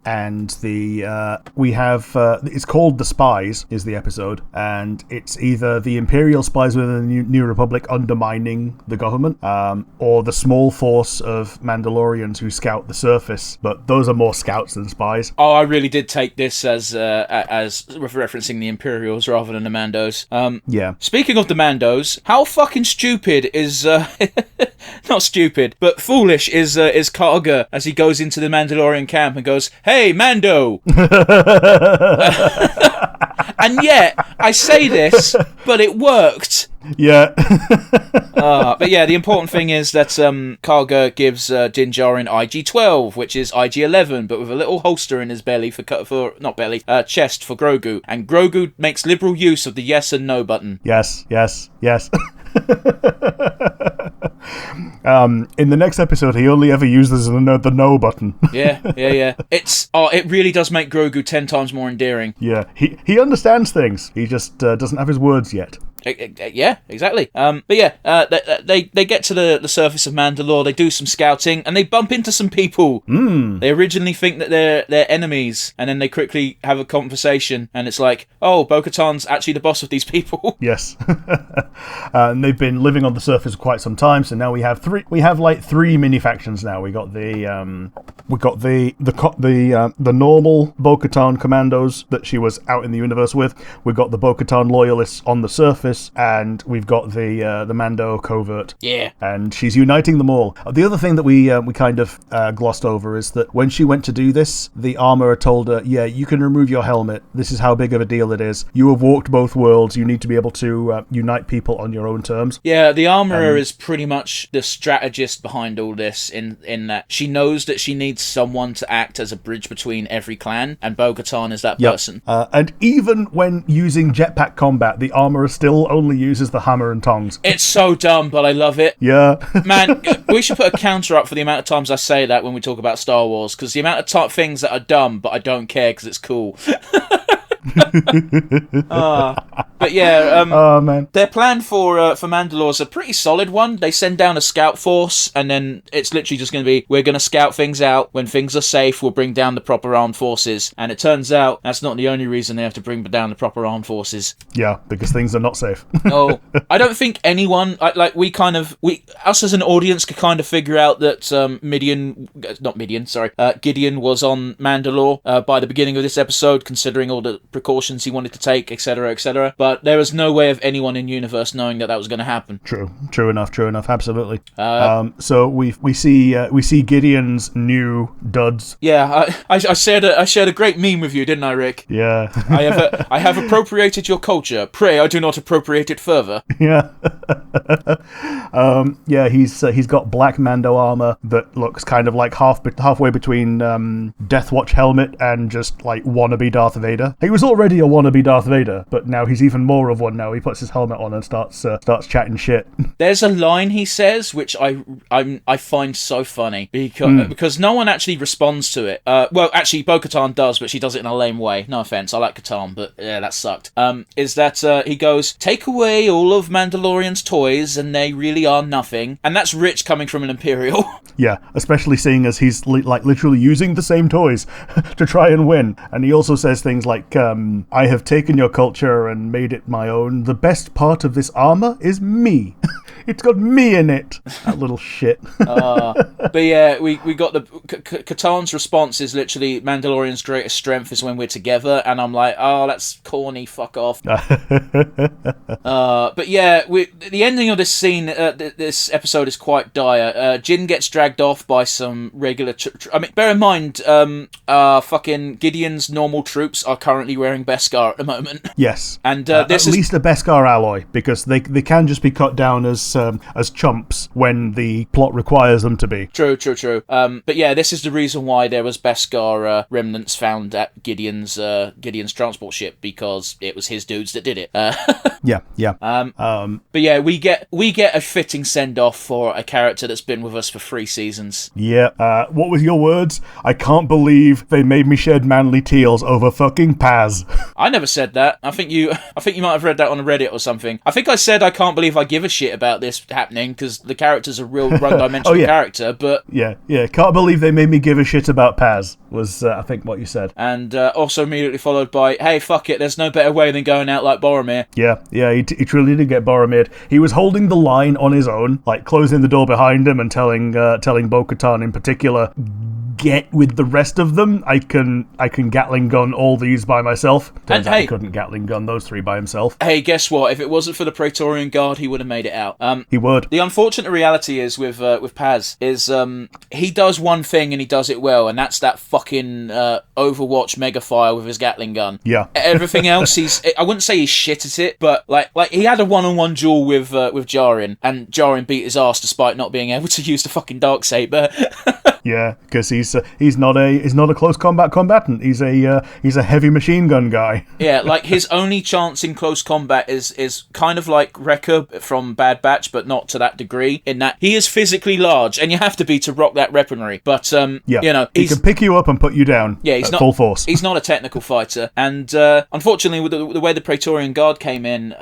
And we have it's called The Spies is the episode, and it's either the Imperial spies within the New Republic undermining the government, or the small force of Mandalorians who scout the surface, but those are more scouts than spies. Oh, I really did take this as referencing the Imperials rather than the Mandos. Yeah. Speaking of the Mandos, how fucking stupid is not stupid, but foolish is Karga as he goes into the Mandalorian camp and goes, "Hey, Mando!" And yet, I say this, but it worked. Yeah. But yeah, the important thing is that Karga gives Din Djarin IG-12, which is IG-11, but with a little holster in his belly chest for Grogu. And Grogu makes liberal use of the yes and no button. Yes. In the next episode, he only ever uses the no button. Yeah. It really does make Grogu 10 times more endearing. Yeah, he understands things. He just doesn't have his words yet. Yeah, exactly. But yeah, they get to the surface of Mandalore, they do some scouting, and they bump into some people. They originally think that they're enemies, and then they quickly have a conversation, and it's like, oh, Bo-Katan's actually the boss of these people. Yes. And they've been living on the surface for quite some time, so now we have three mini factions now. We got the normal Bo-Katan commandos that she was out in the universe with. We've got the Bo-Katan loyalists on the surface, and we've got the Mando covert. Yeah. And she's uniting them all. The other thing that we kind of glossed over is that when she went to do this, the armorer told her, yeah, you can remove your helmet. This is how big of a deal it is. You have walked both worlds. You need to be able to unite people on your own terms. Yeah, the armorer is pretty much the strategist behind all this in that she knows that she needs someone to act as a bridge between every clan, and Bo-Katan is that person. And even when using jetpack combat, the armorer still only uses the hammer and tongs. It's so dumb, but I love it. Yeah. Man, we should put a counter up for the amount of times I say that when we talk about Star Wars, because the amount of things that are dumb, but I don't care because it's cool. But yeah, oh man, their plan for Mandalore is a pretty solid one. They send down a scout force, and then it's literally just going to be, we're going to scout things out. When things are safe, we'll bring down the proper armed forces. And it turns out that's not the only reason they have to bring down the proper armed forces. Yeah, because things are not safe. No, I don't think anyone, us as an audience could kind of figure out that Gideon was on Mandalore by the beginning of this episode, considering all the precautions he wanted to take, etc., etc. But there was no way of anyone in universe knowing that was going to happen. True enough, absolutely. So we see Gideon's new duds. Yeah, I shared a great meme with you, didn't I, Rick? Yeah. I have appropriated your culture. Pray I do not appropriate it further. Yeah. He's got black Mando armor that looks kind of like halfway between Deathwatch helmet and just like wannabe Darth Vader. He was already a wannabe Darth Vader, but now he's even more of one. Now he puts his helmet on and starts chatting shit. There's a line he says which I find so funny because no one actually responds to it. Well, actually, Bo-Katan does, but she does it in a lame way. No offense, I like Katan, but yeah, that sucked. Is that he goes, take away all of Mandalorian's toys and they really are nothing, and that's rich coming from an Imperial. Yeah, especially seeing as he's literally using the same toys to try and win. And he also says things like, I have taken your culture and made it my own. The best part of this armor is me. It's got me in it. That little shit. But yeah, we got the Katan's response is literally, Mandalorian's greatest strength is when we're together, and I'm like, oh, that's corny, fuck off. But yeah, the ending of this scene, this episode is quite dire. Jin gets dragged off by some regular I mean, bear in mind, fucking Gideon's normal troops are currently wearing Beskar at the moment. Yes. And this at least a Beskar alloy, because they can just be cut down as chumps when the plot requires them to be. True. But yeah, this is the reason why there was Beskar remnants found at Gideon's transport ship, because it was his dudes that did it. Yeah. But yeah, we get a fitting send off for a character that's been with us for 3 seasons. Yeah. What was your words? I can't believe they made me shed manly tears over fucking Paz. I never said that. I think you might have read that on Reddit or something. I think I said I can't believe I give a shit about this happening because the character's a real one-dimensional character. But yeah. Can't believe they made me give a shit about Paz was I think what you said. And also immediately followed by, hey, fuck it, there's no better way than going out like Boromir. Yeah, he truly did get Boromir. He was holding the line on his own, like closing the door behind him and telling Bo-Katan in particular, get with the rest of them. I can Gatling gun all these by myself. Turns out he couldn't Gatling gun those 3 by himself. Hey, guess what? If it wasn't for the Praetorian Guard, he would have made it out. He would. The unfortunate reality is with Paz is he does one thing and he does it well, and that's that fucking Overwatch megafire with his Gatling gun. Yeah. Everything else, I wouldn't say he's shit at it, but like he had a one-on-one duel with Djarin, and Djarin beat his ass despite not being able to use the fucking Darksaber. Yeah, because he's not a close combat combatant. He's a heavy machine gun guy. Yeah, like his only chance in close combat is kind of like Wrecker from Bad Batch, but not to that degree. In that he is physically large, and you have to be to rock that weaponry. But you know, he can pick you up and put you down. Yeah, he's not full force. He's not a technical fighter, and unfortunately, with the way the Praetorian Guard came in,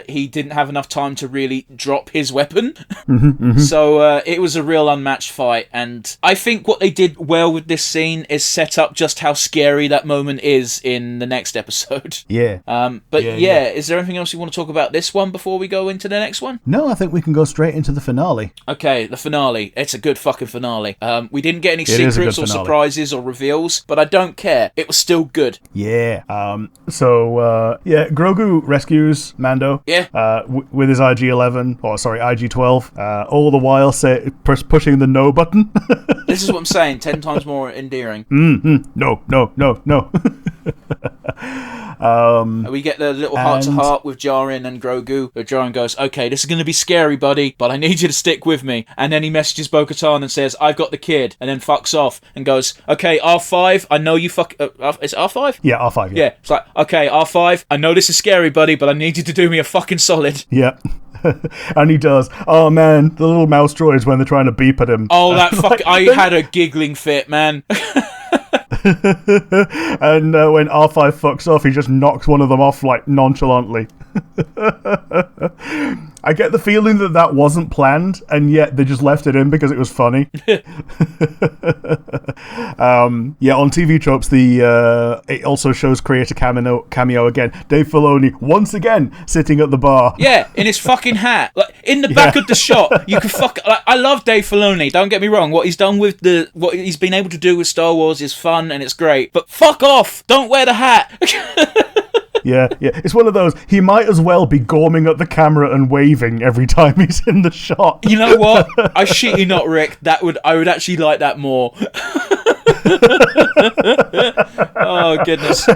he didn't have enough time to really drop his weapon. So it was a real unmatched fight, and I think what they did well with this scene is set up just how scary that moment is in the next episode. Yeah. But is there anything else you want to talk about this one before we go into the next one? No, I think we can go straight into the finale. Okay, the finale. It's a good fucking finale. We didn't get any secrets or surprises or reveals, but I don't care. It was still good. Yeah. Grogu rescues Mando. Yeah. With his IG-12, all the while pushing the no button. This is what I'm saying, 10 times more endearing. No. We get the little heart-to-heart with Djarin and Grogu, where Djarin goes, okay, this is going to be scary, buddy, but I need you to stick with me. And then he messages Bo-Katan and says, I've got the kid, and then fucks off and goes, okay, R5, I know you is it R5? Yeah, R5, yeah. Yeah, it's like, okay, R5, I know this is scary, buddy, but I need you to do me a fucking solid. Yeah. And he does. Oh man, the little mouse droids when they're trying to beep at him. Oh, that fuck! I had a giggling fit, man. And when R5 fucks off, he just knocks one of them off like nonchalantly. I get the feeling that wasn't planned, and yet they just left it in because it was funny. On TV Tropes, it also shows creator cameo again. Dave Filoni once again sitting at the bar. Yeah, in his fucking hat, like in the back of the shot. You can I love Dave Filoni. Don't get me wrong. What he's done with what he's been able to do with Star Wars is fun and it's great. But fuck off! Don't wear the hat. Yeah. It's one of those. He might as well be gorming at the camera and waving every time he's in the shot. You know what? I shit you not, Rick. I would actually like that more. Oh goodness.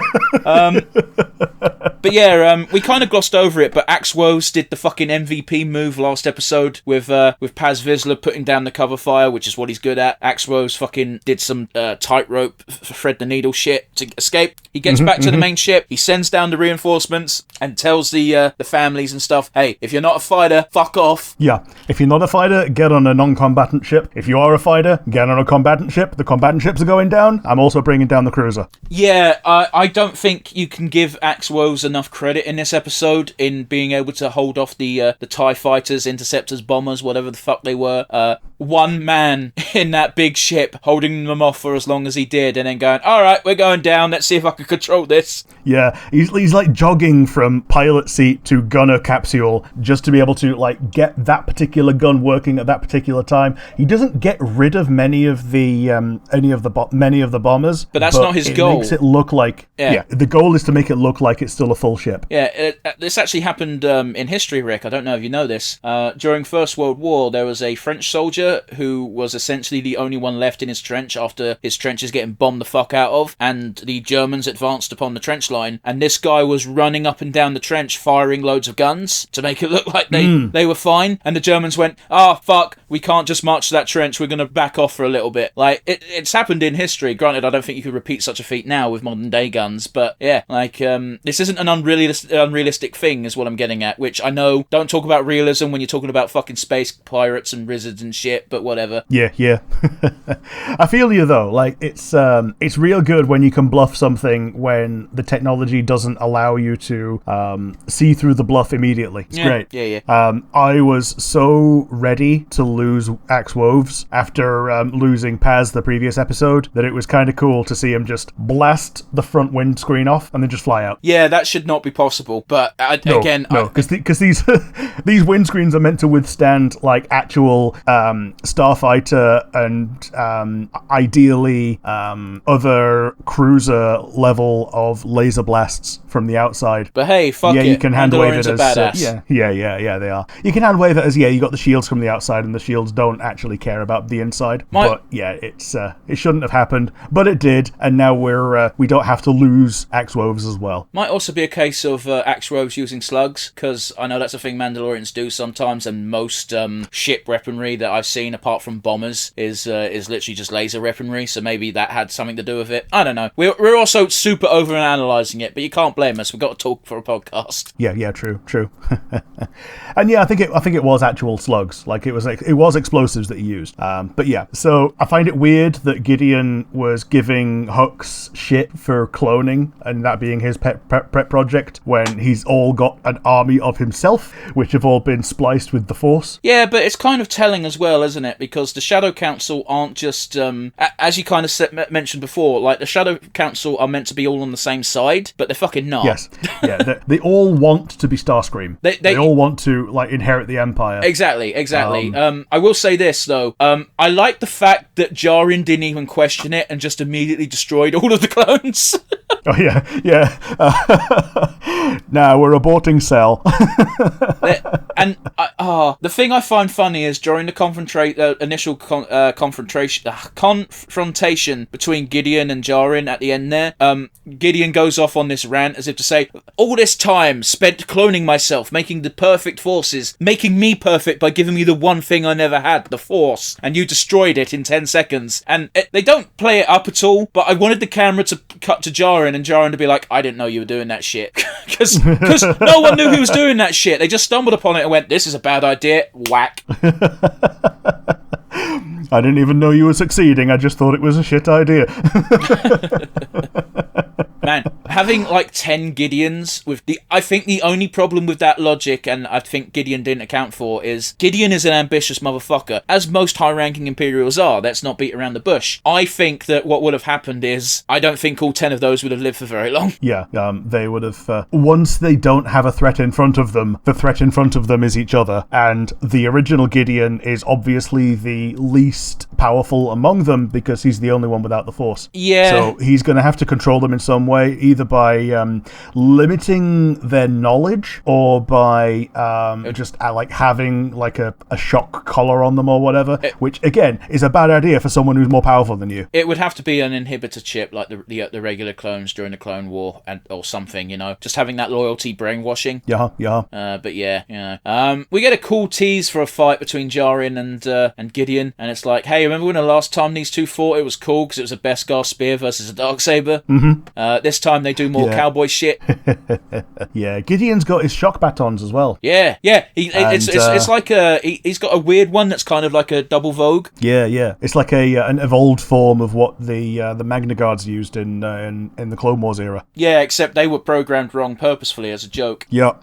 But yeah, we kind of glossed over it, but Axe Woes did the fucking MVP move last episode with Paz Vizsla putting down the cover fire, which is what he's good at. Axe Woes fucking did some tightrope thread the needle shit to escape. He gets back to the main ship, he sends down the reinforcements and tells the families and stuff, hey, if you're not a fighter, fuck off. Yeah, if you're not a fighter, get on a non-combatant ship. If you are a fighter, get on a combatant ship. The combatant ships are going down. I'm also bringing down the cruiser. Yeah, I don't think you can give Axe Woes enough credit in this episode in being able to hold off the TIE fighters, interceptors, bombers, whatever the fuck they were. One man in that big ship holding them off for as long as he did and then going, alright, we're going down, let's see if I can control this. Yeah, he's like jogging from pilot seat to gunner capsule just to be able to like get that particular gun working at that particular time. He doesn't get rid of many of the bombers, but that's not his goal. It makes it look like the goal is to make it look like it's still a full ship. Yeah, this actually happened in history, Rick. I don't know if you know this. During First World War, there was a French soldier who was essentially the only one left in his trench after his trench is getting bombed the fuck out of, and the Germans advanced upon the trench line, and this guy was running up and down the trench firing loads of guns to make it look like they were fine, and the Germans went, fuck, we can't just march to that trench, we're going to back off for a little bit. Like, it's happened in history. Granted, I don't think you could repeat such a feat now with modern day guns, but yeah, like, this isn't an unrealistic thing is what I'm getting at, which I know, don't talk about realism when you're talking about fucking space pirates and wizards and shit, but whatever. Yeah. I feel you though, like, it's real good when you can bluff something when the technology doesn't allow you to see through the bluff immediately. It's great. Yeah. I was so ready to lose Axe Woves after losing Paz the previous episode that it was kind of cool to see him just blast the front windscreen off and then just fly out. Yeah, that should not be possible, but because these windscreens are meant to withstand like actual starfighter and ideally other cruiser level of laser blasts from the outside. But hey, fuck it. You can hand wave it as badass. Yeah, they are. You can hand wave it as you got the shields from the outside, and the shields don't actually care about the inside. But yeah, it shouldn't have happened, but it did, and now we don't have to lose Axe Woves as well. Might also be a case of Axe Woves using slugs, because I know that's a thing Mandalorians do sometimes, and most ship weaponry that I've seen, apart from bombers, is literally just laser weaponry. So maybe that had something to do with it. I don't know. We're also super over analyzing it, but you can't blame us. We've got to talk for a podcast. Yeah, true. And yeah, I think it was actual slugs. Like it was explosives that he used. But yeah, so I find it weird that Gideon was giving Hux shit for cloning and that being his pet project when he's all got an army of himself, which have all been spliced with the Force. Yeah, but it's kind of telling as well, isn't it? Because the Shadow Council aren't just, as you kind of mentioned before, like the Shadow Council are meant to be all on the same side, but they're fucking not. Yes, yeah, they all want to be Starscream. They all want to like inherit the Empire. Exactly. I will say this though, I like the fact that Djarin didn't even question it and just immediately destroyed all of the clones. Oh yeah. Now we're aborting Cell. And the thing I find funny is during the initial confrontation between Gideon and Djarin at the end there, Gideon goes off on this rant as if to say, all this time spent cloning myself, making the perfect forces, making me perfect by giving me the one thing I never had, the Force, and you destroyed it in 10 seconds. And they don't play it up at all, but I wanted the camera to cut to Djarin and Djarin to be like, I didn't know you were doing that shit. Because no one knew he was doing that shit. They just stumbled upon it and went, this is a bad idea, whack. I didn't even know you were succeeding. I just thought it was a shit idea. Man, having like 10 Gideons I think the only problem with that logic, and I think Gideon didn't account for, is Gideon is an ambitious motherfucker, as most high-ranking Imperials are. Let's not beat around the bush. I think that what would have happened is, I don't think all 10 of those would have lived for very long. Yeah, they would have, once they don't have a threat in front of them, the threat in front of them is each other, and the original Gideon is obviously the least powerful among them because he's the only one without the Force. Yeah. So he's going to have to control them in some way, either by limiting their knowledge or by just like having like a shock collar on them or whatever, which again is a bad idea for someone who's more powerful than you. It would have to be an inhibitor chip like the regular clones during the Clone War or something, you know, just having that loyalty brainwashing. Yeah. But yeah, you know, we get a cool tease for a fight between Djarin and Gideon, and it's like, hey, remember when the last time these two fought? It was cool because it was a Beskar spear versus a Darksaber. Mm-hmm. This time they do more cowboy shit. Yeah, Gideon's got his shock batons as well. Yeah. It's like he's got a weird one that's kind of like a double vogue. Yeah. It's like an evolved form of what the Magna Guards used in the Clone Wars era. Yeah, except they were programmed wrong purposefully as a joke. Yeah.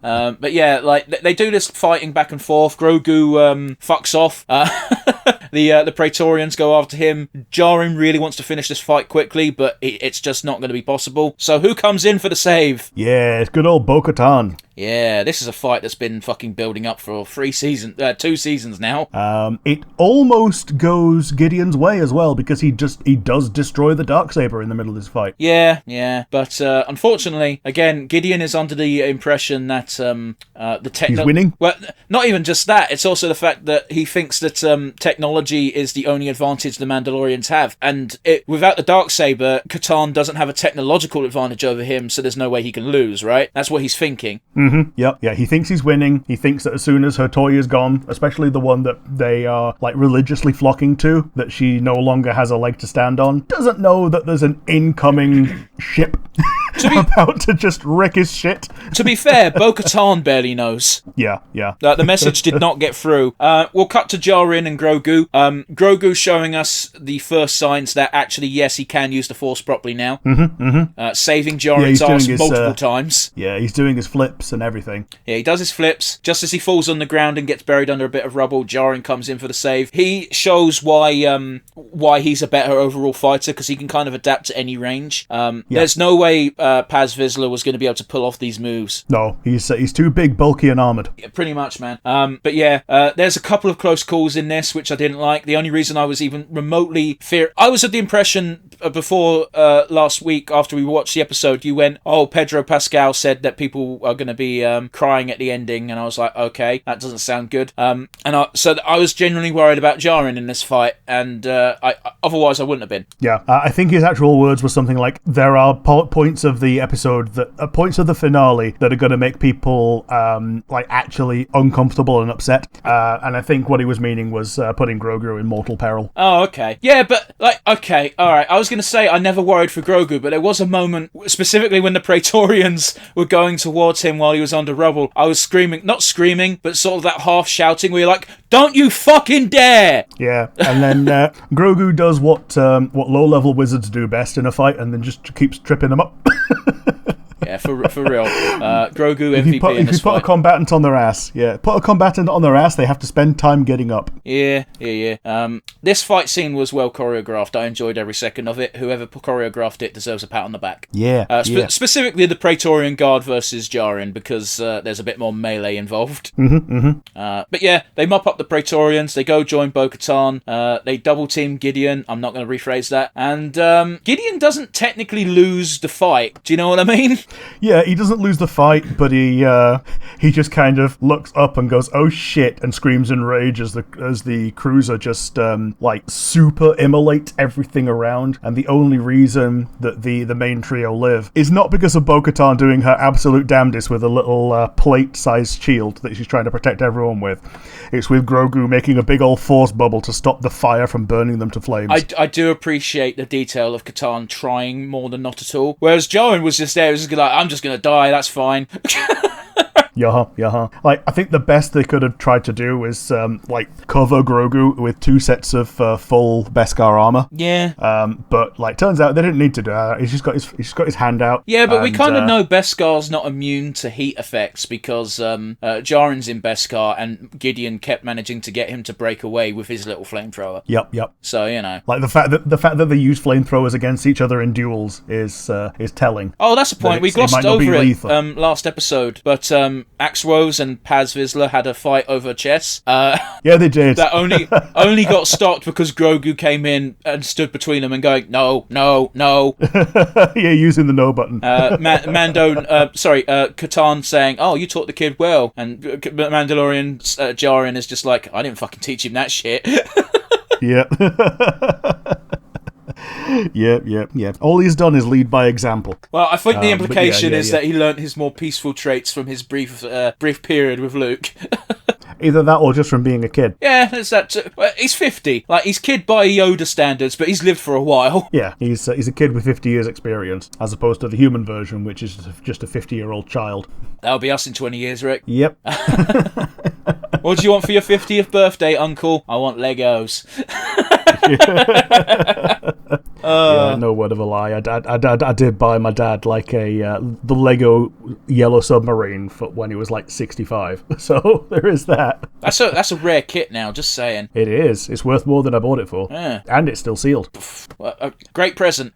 But yeah, like they do this fighting back and forth. Grogu fucks off. The Praetorians go after him. Djarin really wants to finish this fight quickly, but it's just not going to be possible. So who comes in for the save? Yeah, it's good old Bo-Katan. Yeah, this is a fight that's been fucking building up for 2 seasons now. It almost goes Gideon's way as well, because he does destroy the Darksaber in the middle of this fight. Yeah, but unfortunately, again, Gideon is under the impression that he's winning. Well, not even just that. It's also the fact that he thinks that technology is the only advantage the Mandalorians have, and without the Darksaber, Katan doesn't have a technological advantage over him, so there's no way he can lose. Right? That's what he's thinking. Mm-hmm. Yep. Yeah, he thinks he's winning. He thinks that as soon as her toy is gone, especially the one that they are like religiously flocking to, that she no longer has a leg to stand on. Doesn't know that there's an incoming ship about to just wreck his shit. To be fair, Bo-Katan barely knows. Yeah. The message did not get through. We'll cut to Djarin and Grogu. Grogu showing us the first signs that actually, yes, he can use the Force properly now. Saving Djarin's ass multiple times. Yeah, he's doing his flips and everything. Yeah, he does his flips. Just as he falls on the ground and gets buried under a bit of rubble, Djarin comes in for the save. He shows why he's a better overall fighter, because he can kind of adapt to any range. There's no way Paz Vizsla was going to be able to pull off these moves. No, he's too big, bulky, and armoured. Yeah, pretty much, man. But yeah, there's a couple of close calls in this, which I didn't like. The only reason I was even remotely I was of the impression before last week, after we watched the episode, you went, oh, Pedro Pascal said that people are going to be crying at the ending, and I was like, okay, that doesn't sound good. So I was genuinely worried about Djarin in this fight, and otherwise I wouldn't have been. Yeah, I think his actual words were something like, there are points of the episode, points of the finale that are going to make people like actually uncomfortable and upset, and I think what he was meaning was putting Grogu in mortal peril. Oh, okay. Yeah, but like, okay, alright, I was going to say I never worried for Grogu, but there was a moment, specifically when the Praetorians were going towards him while he was under rubble, I was screaming, not screaming, but sort of that half shouting where you're like, don't you fucking dare! Yeah, and then Grogu does what low-level wizards do best in a fight, and then just keeps tripping them up. Yeah, for real. Grogu MVP if you put a combatant on their ass, they have to spend time getting up. Yeah. This fight scene was well choreographed. I enjoyed every second of it. Whoever choreographed it deserves a pat on the back. Yeah. Specifically the Praetorian Guard versus Djarin, because there's a bit more melee involved. But yeah, they mop up the Praetorians. They go join Bo-Katan. They double team Gideon. I'm not going to rephrase that. And Gideon doesn't technically lose the fight. Do you know what I mean? Yeah, he doesn't lose the fight, but he just kind of looks up and goes, "Oh shit!" and screams in rage as the cruiser just like super immolate everything around. And the only reason that the main trio live is not because of Bo-Katan doing her absolute damnedest with a little plate-sized shield that she's trying to protect everyone with. It's with Grogu making a big old force bubble to stop the fire from burning them to flames. I do appreciate the detail of Katan trying more than not at all, whereas Djarin was just there. He was like, I'm just going to die, that's fine. Like, I think the best they could have tried to do is like cover Grogu with 2 sets of full Beskar armor. Yeah. But like, turns out they didn't need to do that. He's just got his hand out. Yeah, but we kind of know Beskar's not immune to heat effects because Jaren's in Beskar, and Gideon kept managing to get him to break away with his little flamethrower. Yep. So you know, like the fact that they use flamethrowers against each other in duels is telling. Oh, that's a point. We glossed over it last episode, but Axe Rose and Paz Vizsla had a fight over chess. Yeah, they did. That only got stopped because Grogu came in and stood between them and going, no. Yeah, using the no button. Katan saying, oh, you taught the kid well, and Mandalorian Jaren is just like, I didn't fucking teach him that shit. Yep. Yep. All he's done is lead by example. Well, I think the implication is that he learnt his more peaceful traits from his brief period with Luke. Either that or just from being a kid. Yeah, there's that too. Well, he's 50. Like, he's kid by Yoda standards, but he's lived for a while. Yeah, he's a kid with 50 years experience, as opposed to the human version, which is just a 50-year-old child. That'll be us in 20 years, Rick. Yep. What do you want for your 50th birthday, Uncle? I want Legos. Yeah, no word of a lie. I did buy my dad like the Lego Yellow Submarine for when he was like 65. So there is that. That's a rare kit now. Just saying. It is. It's worth more than I bought it for. Yeah. And it's still sealed. Well, a great present.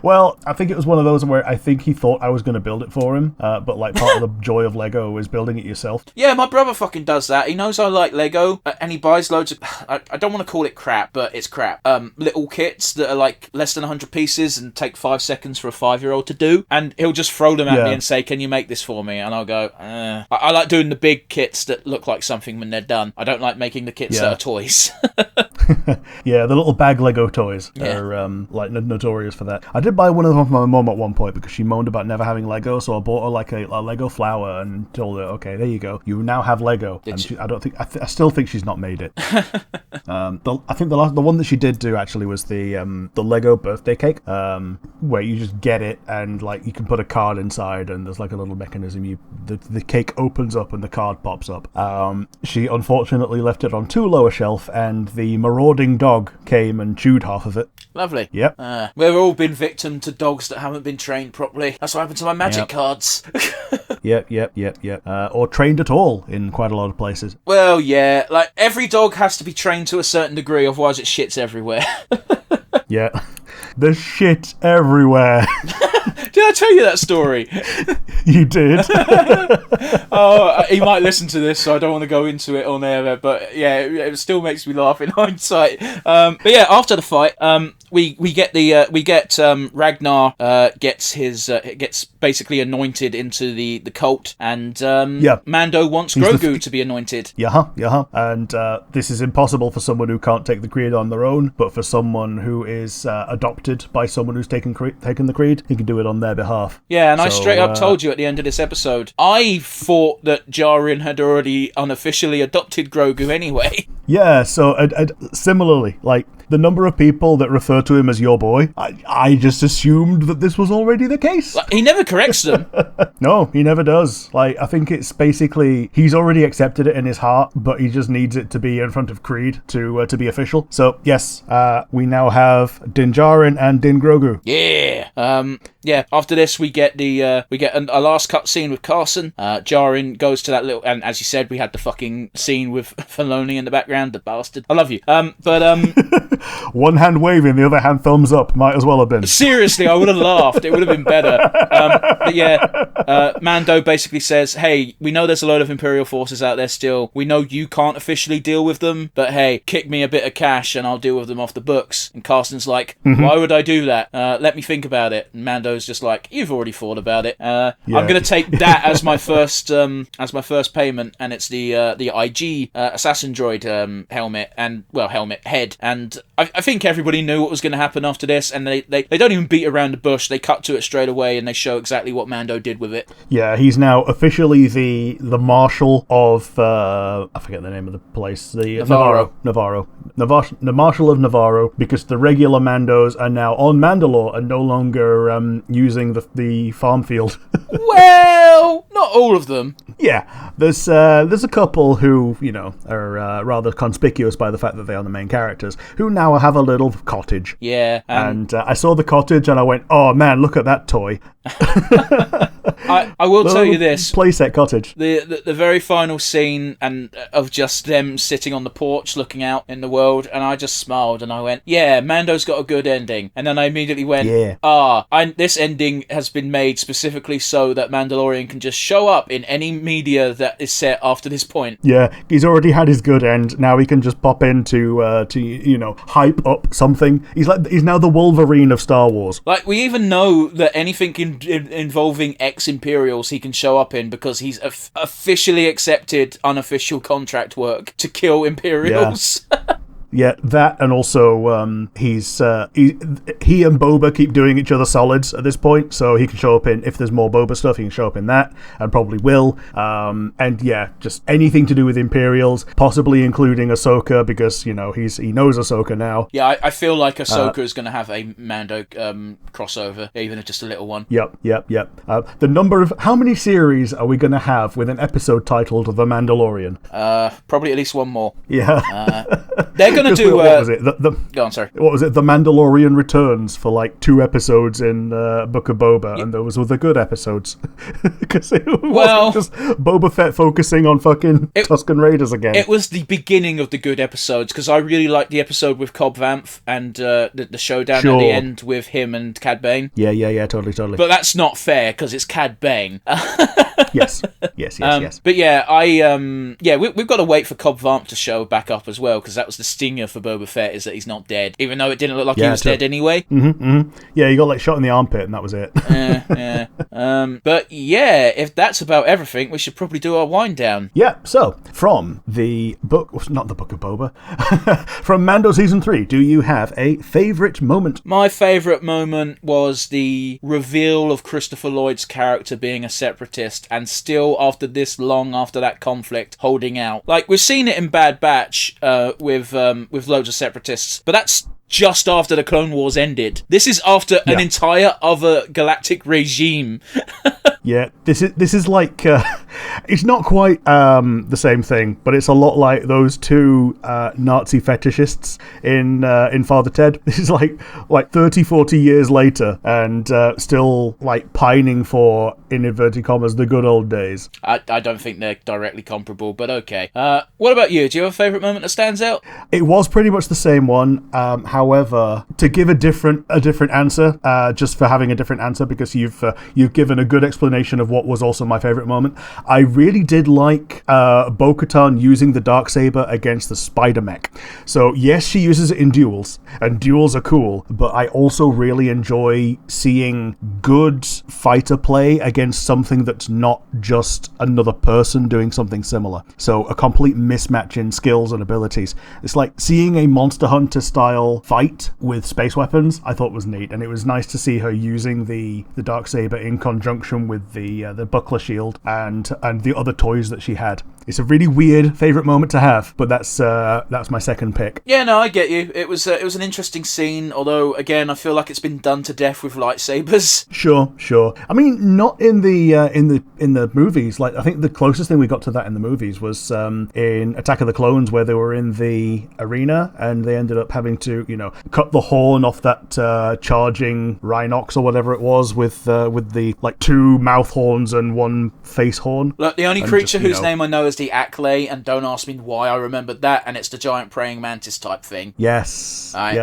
Well, I think it was one of those where I think he thought I was going to build it for him, but like part of the joy of Lego is building it yourself. Yeah, my brother fucking does that. He knows I like Lego, and he buys loads of... I don't want to call it crap, but it's crap. Little kits that are like less than 100 pieces and take 5 seconds for a 5-year-old to do, and he'll just throw them at me and say, can you make this for me? And I'll go, I like doing the big kits that look like something when they're done. I don't like making the kits that are toys. Yeah, the little bag Lego toys are like notorious for that. I did buy one of them for my mum at one point because she moaned about never having Lego, so I bought her like a Lego flower and told her, okay, there you go, you now have Lego. And I still think she's not made it. I think the one that she did do actually was the Lego birthday cake, where you just get it and like you can put a card inside and there's like a little mechanism. The cake opens up and the card pops up. She unfortunately left it on too low a shelf and the marauding dog came and chewed half of it. Lovely. Yep. We've all been victim to dogs that haven't been trained properly. That's what happened to my magic cards. Yep. Or trained at all in quite a lot of places. Well, yeah. Like, every dog has to be trained to a certain degree, otherwise it shits everywhere. Yeah. There's shit everywhere. Did I tell you that story? You did. Oh, he might listen to this, so I don't want to go into it on air. But yeah, it still makes me laugh in hindsight. But yeah, after the fight, we get Ragnar gets basically anointed into the cult, and Mando wants Grogu to be anointed. Yeah. And this is impossible for someone who can't take the creed on their own, but for someone who is adopted by someone who's taken the creed, he can do it on their behalf. Yeah, and I straight up told you at the end of this episode, I thought that Jaren had already unofficially adopted Grogu anyway. Yeah, so similarly, like, the number of people that refer to him as your boy, I just assumed that this was already the case. Like, he never corrects them. No, he never does. Like, I think it's basically, he's already accepted it in his heart, but he just needs it to be in front of Creed to be official. So, yes, we now have Din Djarin and Din Grogu. Yeah. Yeah, after this we get a last cut scene with Carson. Djarin goes to that little, and as you said, we had the fucking scene with Filoni in the background, the bastard. I love you. One hand waving, the other hand thumbs up. Might as well have been. Seriously, I would have laughed. It would have been better. But yeah, Mando basically says, hey, we know there's a load of Imperial forces out there still. We know you can't officially deal with them, but hey, kick me a bit of cash and I'll deal with them off the books. And Carson's like, why would I do that? Let me think about it. And Mando's just like, you've already thought about it. I'm going to take that as my first payment, and it's the IG assassin droid helmet head, and I think everybody knew what was going to happen after this, and they don't even beat around the bush. They cut to it straight away, and they show exactly what Mando did with it. Yeah, he's now officially the marshal of I forget the name of the place. The Navarro. The marshal of Navarro, because the regular Mandos are now on Mandalore and no longer using the farm field. Well, not all of them. Yeah, there's a couple who, you know, are rather conspicuous by the fact that they are the main characters, who now have a little cottage. Yeah. And I saw the cottage and I went, oh man, look at that toy. I will tell you this. Playset cottage. The very final scene and of just them sitting on the porch looking out in the world, and I just smiled and I went, yeah, Mando's got a good ending. And then I immediately went, this ending has been made specifically so that Mandalorian can just show up in any media that is set after this point. Yeah, he's already had his good end. Now he can just pop in to you know, hype up something. He's now the Wolverine of Star Wars. Like, we even know that anything involving ex-Imperials he can show up in because he's officially accepted unofficial contract work to kill Imperials. Yeah. Yeah, that, and also he and Boba keep doing each other solids at this point, so he can show up in, if there's more Boba stuff, he can show up in that, and probably will. And yeah, just anything to do with Imperials, possibly including Ahsoka, because, you know, he knows Ahsoka now. Yeah, I feel like Ahsoka is going to have a Mando crossover, even if just a little one. Yep. The number of, how many series are we going to have with an episode titled The Mandalorian? Probably at least one more. Yeah. They're going to do... what was it? Go on, sorry. What was it? The Mandalorian returns for like 2 episodes in Book of Boba, and those were the good episodes. Because it wasn't just Boba Fett focusing on fucking Tusken Raiders again. It was the beginning of the good episodes, because I really liked the episode with Cobb Vanth and the showdown at the end with him and Cad Bane. Yeah, totally. But that's not fair, because it's Cad Bane. Yes. But yeah, we've got to wait for Cobb Vanth to show back up as well, because that was the stinger for Boba Fett, is that he's not dead, even though it didn't look like he was dead anyway. Yeah, he got like shot in the armpit and that was it. Yeah. But yeah, if that's about everything, we should probably do our wind down. Yeah, so from the book, not the Book of Boba, from Mando Season 3, do you have a favourite moment? My favourite moment was the reveal of Christopher Lloyd's character being a separatist, and still after this long after that conflict holding out. Like, we've seen it in Bad Batch with loads of separatists, but that's just after the Clone Wars ended. This is after an entire other galactic regime. Yeah, this is like it's not quite the same thing, but it's a lot like those two Nazi fetishists in Father Ted. This is like 30, 40 years later, and still like pining for, in inverted commas, the good old days. I don't think they're directly comparable, but okay. What about you? Do you have a favourite moment that stands out? It was pretty much the same one. However, to give a different answer, just for having a different answer, because you've given a good explanation of what was also my favourite moment. I really did like Bo-Katan using the Darksaber against the Spider Mech. So yes, she uses it in duels, and duels are cool, but I also really enjoy seeing good fighter play against something that's not just another person doing something similar. So a complete mismatch in skills and abilities. It's like seeing a Monster Hunter style fight with space weapons. I thought was neat, and it was nice to see her using the Darksaber in conjunction with the buckler shield and the other toys that she had. It's a really weird favourite moment to have, but that's my second pick. Yeah, no, I get you. It was an interesting scene, although again, I feel like it's been done to death with lightsabers. Sure. I mean, not in the movies. Like, I think the closest thing we got to that in the movies was in Attack of the Clones, where they were in the arena and they ended up having to, you know, cut the horn off that charging Rhinox or whatever it was with the like 2 mouth horns and 1 face horn. Look, the only creature whose name I know is the Acklay, and don't ask me why I remembered that, and it's the giant praying mantis type thing. Yes. I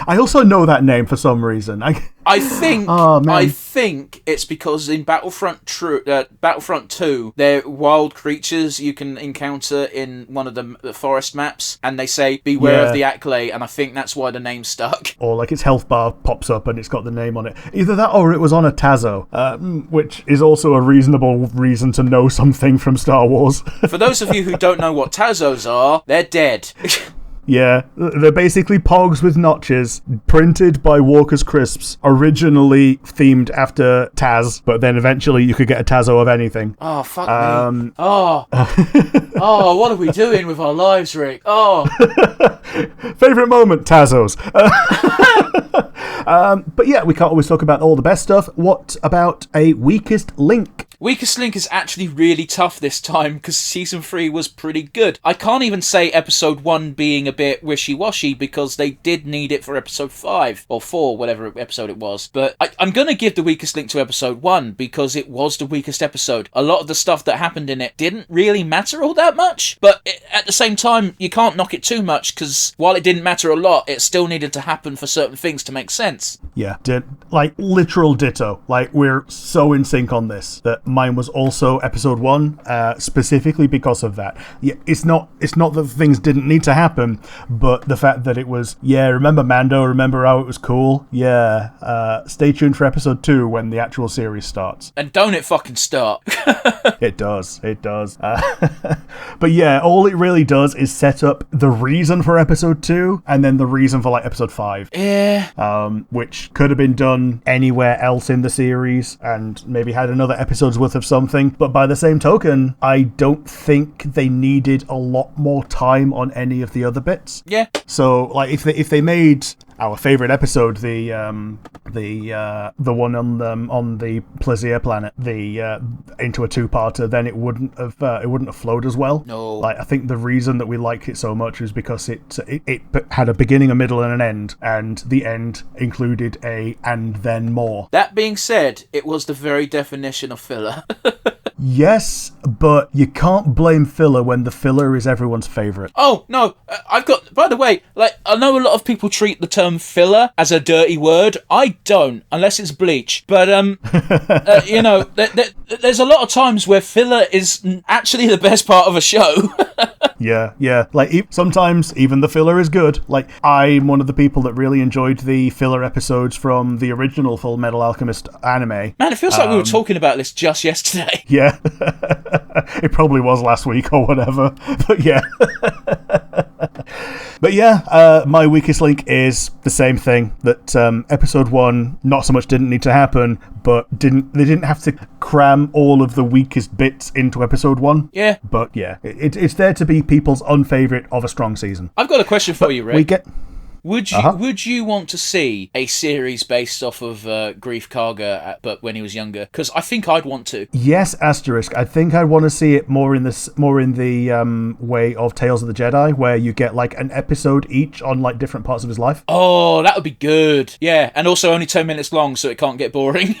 also know that name for some reason. I think it's because in Battlefront 2, they're wild creatures you can encounter in one of the forest maps, and they say, beware of the Acklay, and I think that's why the name stuck. Or like its health bar pops up and it's got the name on it. Either that or it was on a Tazo, which is also a reasonable reason to know something from Star Wars. For those of you who don't know what Tazos are, they're dead. Yeah, they're basically pogs with notches, printed by Walker's Crisps, originally themed after Taz, but then eventually you could get a Tazo of anything. Oh, fuck me. Oh. Oh, what are we doing with our lives, Rick? Oh. Favourite moment, Tazos. But yeah, we can't always talk about all the best stuff. What about a weakest link? Weakest link is actually really tough this time because season 3 was pretty good. I can't even say episode 1 being a bit wishy-washy because they did need it for episode 5 or 4, whatever episode it was. But I'm going to give the weakest link to episode 1 because it was the weakest episode. A lot of the stuff that happened in it didn't really matter all that much, but at the same time, you can't knock it too much because while it didn't matter a lot, it still needed to happen for certain things to make sense. Yeah, like literal ditto. Like, we're so in sync on this that mine was also episode 1, specifically because of that. Yeah, it's not that things didn't need to happen, but the fact that it was, yeah, remember Mando, remember how it was cool? Yeah, stay tuned for episode 2 when the actual series starts. And don't it fucking start. It does. But yeah, all it really does is set up the reason for episode 2 and then the reason for like episode 5. Yeah. Which could have been done anywhere else in the series and maybe had another episode's worth of something. But by the same token, I don't think they needed a lot more time on any of the other bits. Yeah. So like if they made our favorite episode, the one on the Plaisir planet, into a 2-parter, then it wouldn't have flowed as well. No. Like, I think the reason that we liked it so much is because it had a beginning, a middle, and an end, and the end included a and then more. That being said, it was the very definition of filler. Yes, but you can't blame filler when the filler is everyone's favourite. Oh, no, by the way, like, I know a lot of people treat the term filler as a dirty word. I don't, unless it's Bleach. But, you know, there's a lot of times where filler is actually the best part of a show. Yeah. Like, sometimes even the filler is good. Like, I'm one of the people that really enjoyed the filler episodes from the original Full Metal Alchemist anime. Man, it feels like we were talking about this just yesterday. Yeah. It probably was last week or whatever. But yeah. But yeah, my weakest link is the same thing, that episode 1 not so much didn't need to happen, but they didn't have to cram all of the weakest bits into episode 1. Yeah. But yeah, it's there to be people's unfavourite of a strong season. I've got a question for you, Rick. Would you want to see a series based off of Grief Karga, but when he was younger? Because I think I'd want to. Yes, asterisk. I think I'd want to see it more in the way of Tales of the Jedi, where you get like an episode each on like different parts of his life. Oh, that would be good. Yeah, and also only 10 minutes long, so it can't get boring.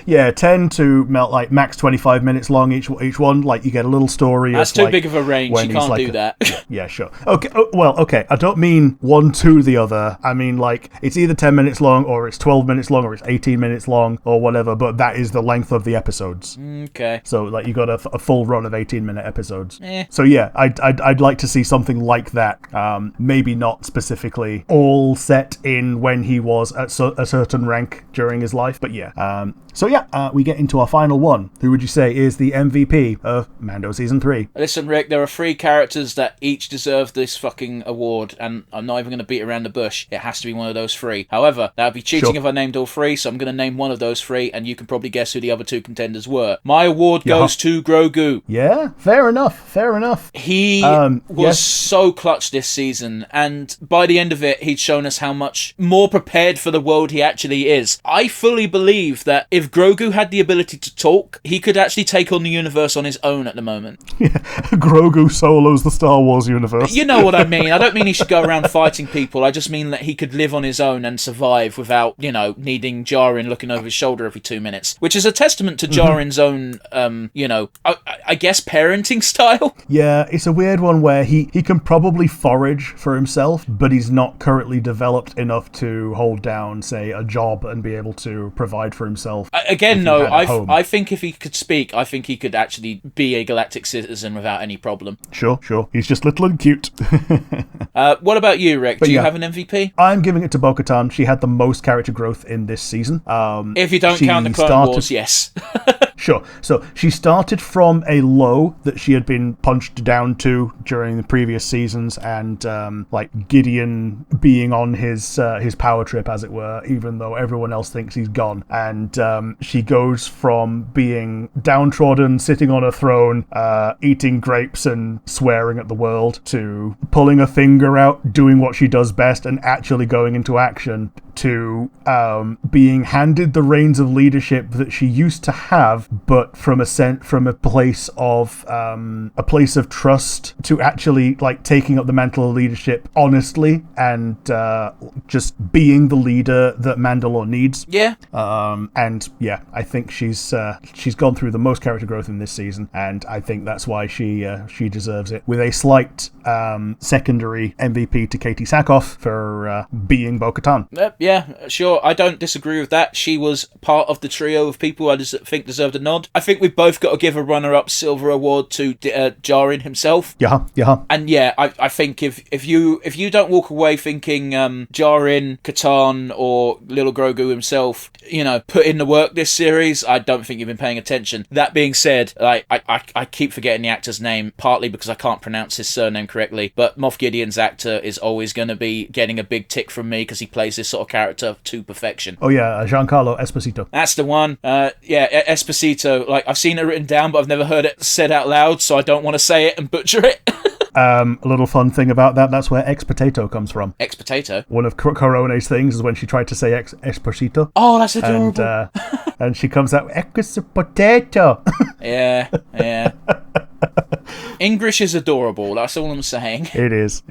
Yeah, 10 to like max 25 minutes long each one. Like, you get a little story. That's too big of a range. You can't do that. Yeah, sure. Okay. Okay. I don't mean one to the other. I mean, like, it's either 10 minutes long, or it's 12 minutes long, or it's 18 minutes long, or whatever. But that is the length of the episodes. Okay. So like, you got a full run of 18-minute episodes. So yeah, I'd like to see something like that. Maybe not specifically all set in when he was at a certain rank during his life. But yeah, we get into our final one. Who would you say is the MVP of Mando Season 3? Listen, Rick, there are 3 characters that each deserve this fucking award, and I'm not even going to beat around the bush. It has to be one of those 3. However, that would be cheating if I named all 3, so I'm going to name one of those 3, and you can probably guess who the other 2 contenders were. My award goes to Grogu. Yeah, fair enough. He was so clutch this season, and by the end of it, he'd shown us how much more prepared for the world he actually is. I fully believe that if Grogu had the ability to talk, he could actually take on the universe on his own at the moment. Yeah, Grogu solos the Star Wars universe. You know what I mean. I don't mean he should go around fighting people. I just mean that he could live on his own and survive without, needing Jaren looking over his shoulder every 2 minutes, which is a testament to Jaren's own, I guess parenting style. Yeah, it's a weird one where he can probably forage for himself, but he's not currently developed enough to hold down, say, a job and be able to provide for himself. Again, no, I think if he could speak, I think he could actually be a galactic citizen without any problem. Sure. He's just little and cute. What about you, Rick? Do you have an MVP? I'm giving it to Bo-Katan. She had the most character growth in this season. If you don't count the Clone Wars, yes. Sure. So she started from a low that she had been punched down to during the previous seasons, and like Gideon being on his power trip, as it were, even though everyone else thinks he's gone. And she goes from being downtrodden, sitting on a throne, eating grapes and swearing at the world, to pulling a finger out, doing what she does best, and actually going into action, to being handed the reins of leadership that she used to have, but from a place of trust, to actually like taking up the mantle of leadership honestly and just being the leader that Mandalore needs. Yeah. And yeah, I think she's gone through the most character growth in this season, and I think that's why she deserves it, with a slight secondary MVP to Katie Sackhoff for being Bo-Katan. Yeah, sure. I don't disagree with that. She was part of the trio of people I think deserved a nod. I think we've both got to give a runner-up silver award to Djarin himself. Yeah. And yeah, I think if you don't walk away thinking Djarin, Katan, or Little Grogu himself, put in the work this series, I don't think you've been paying attention. That being said, like I keep forgetting the actor's name, partly because I can't pronounce his surname correctly, but Moff Gideon's actor is always going to be getting a big tick from me because he plays this sort of character to perfection. Oh yeah, Giancarlo Esposito. That's the one. Esposito. Like, I've seen it written down, but I've never heard it said out loud, so I don't want to say it and butcher it. A little fun thing about that's where ex-potato comes from. Ex-potato? One of Corone's things is when she tried to say Esposito. Oh, that's adorable. And she comes out, ex-potato. Yeah. English is adorable, that's all I'm saying. It is.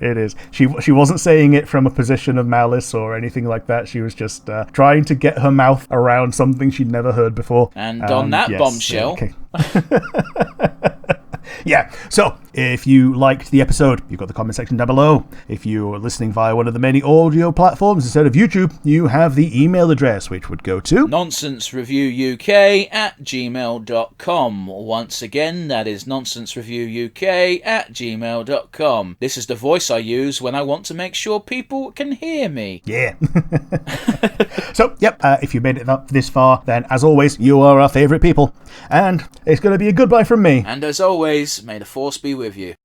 She wasn't saying it from a position of malice or anything like that. She was just trying to get her mouth around something she'd never heard before. And on that bombshell... Okay. Yeah, so if you liked the episode, you've got the comment section down below. If you're listening via one of the many audio platforms instead of YouTube, you have the email address, which would go to nonsensereviewuk@gmail.com. Once again, that is nonsensereviewuk@gmail.com. This is the voice I use when I want to make sure people can hear me. Yeah. So, yep, if you made it up this far, then as always, you are our favourite people. And it's going to be a goodbye from me. And as always, may the Force be with you.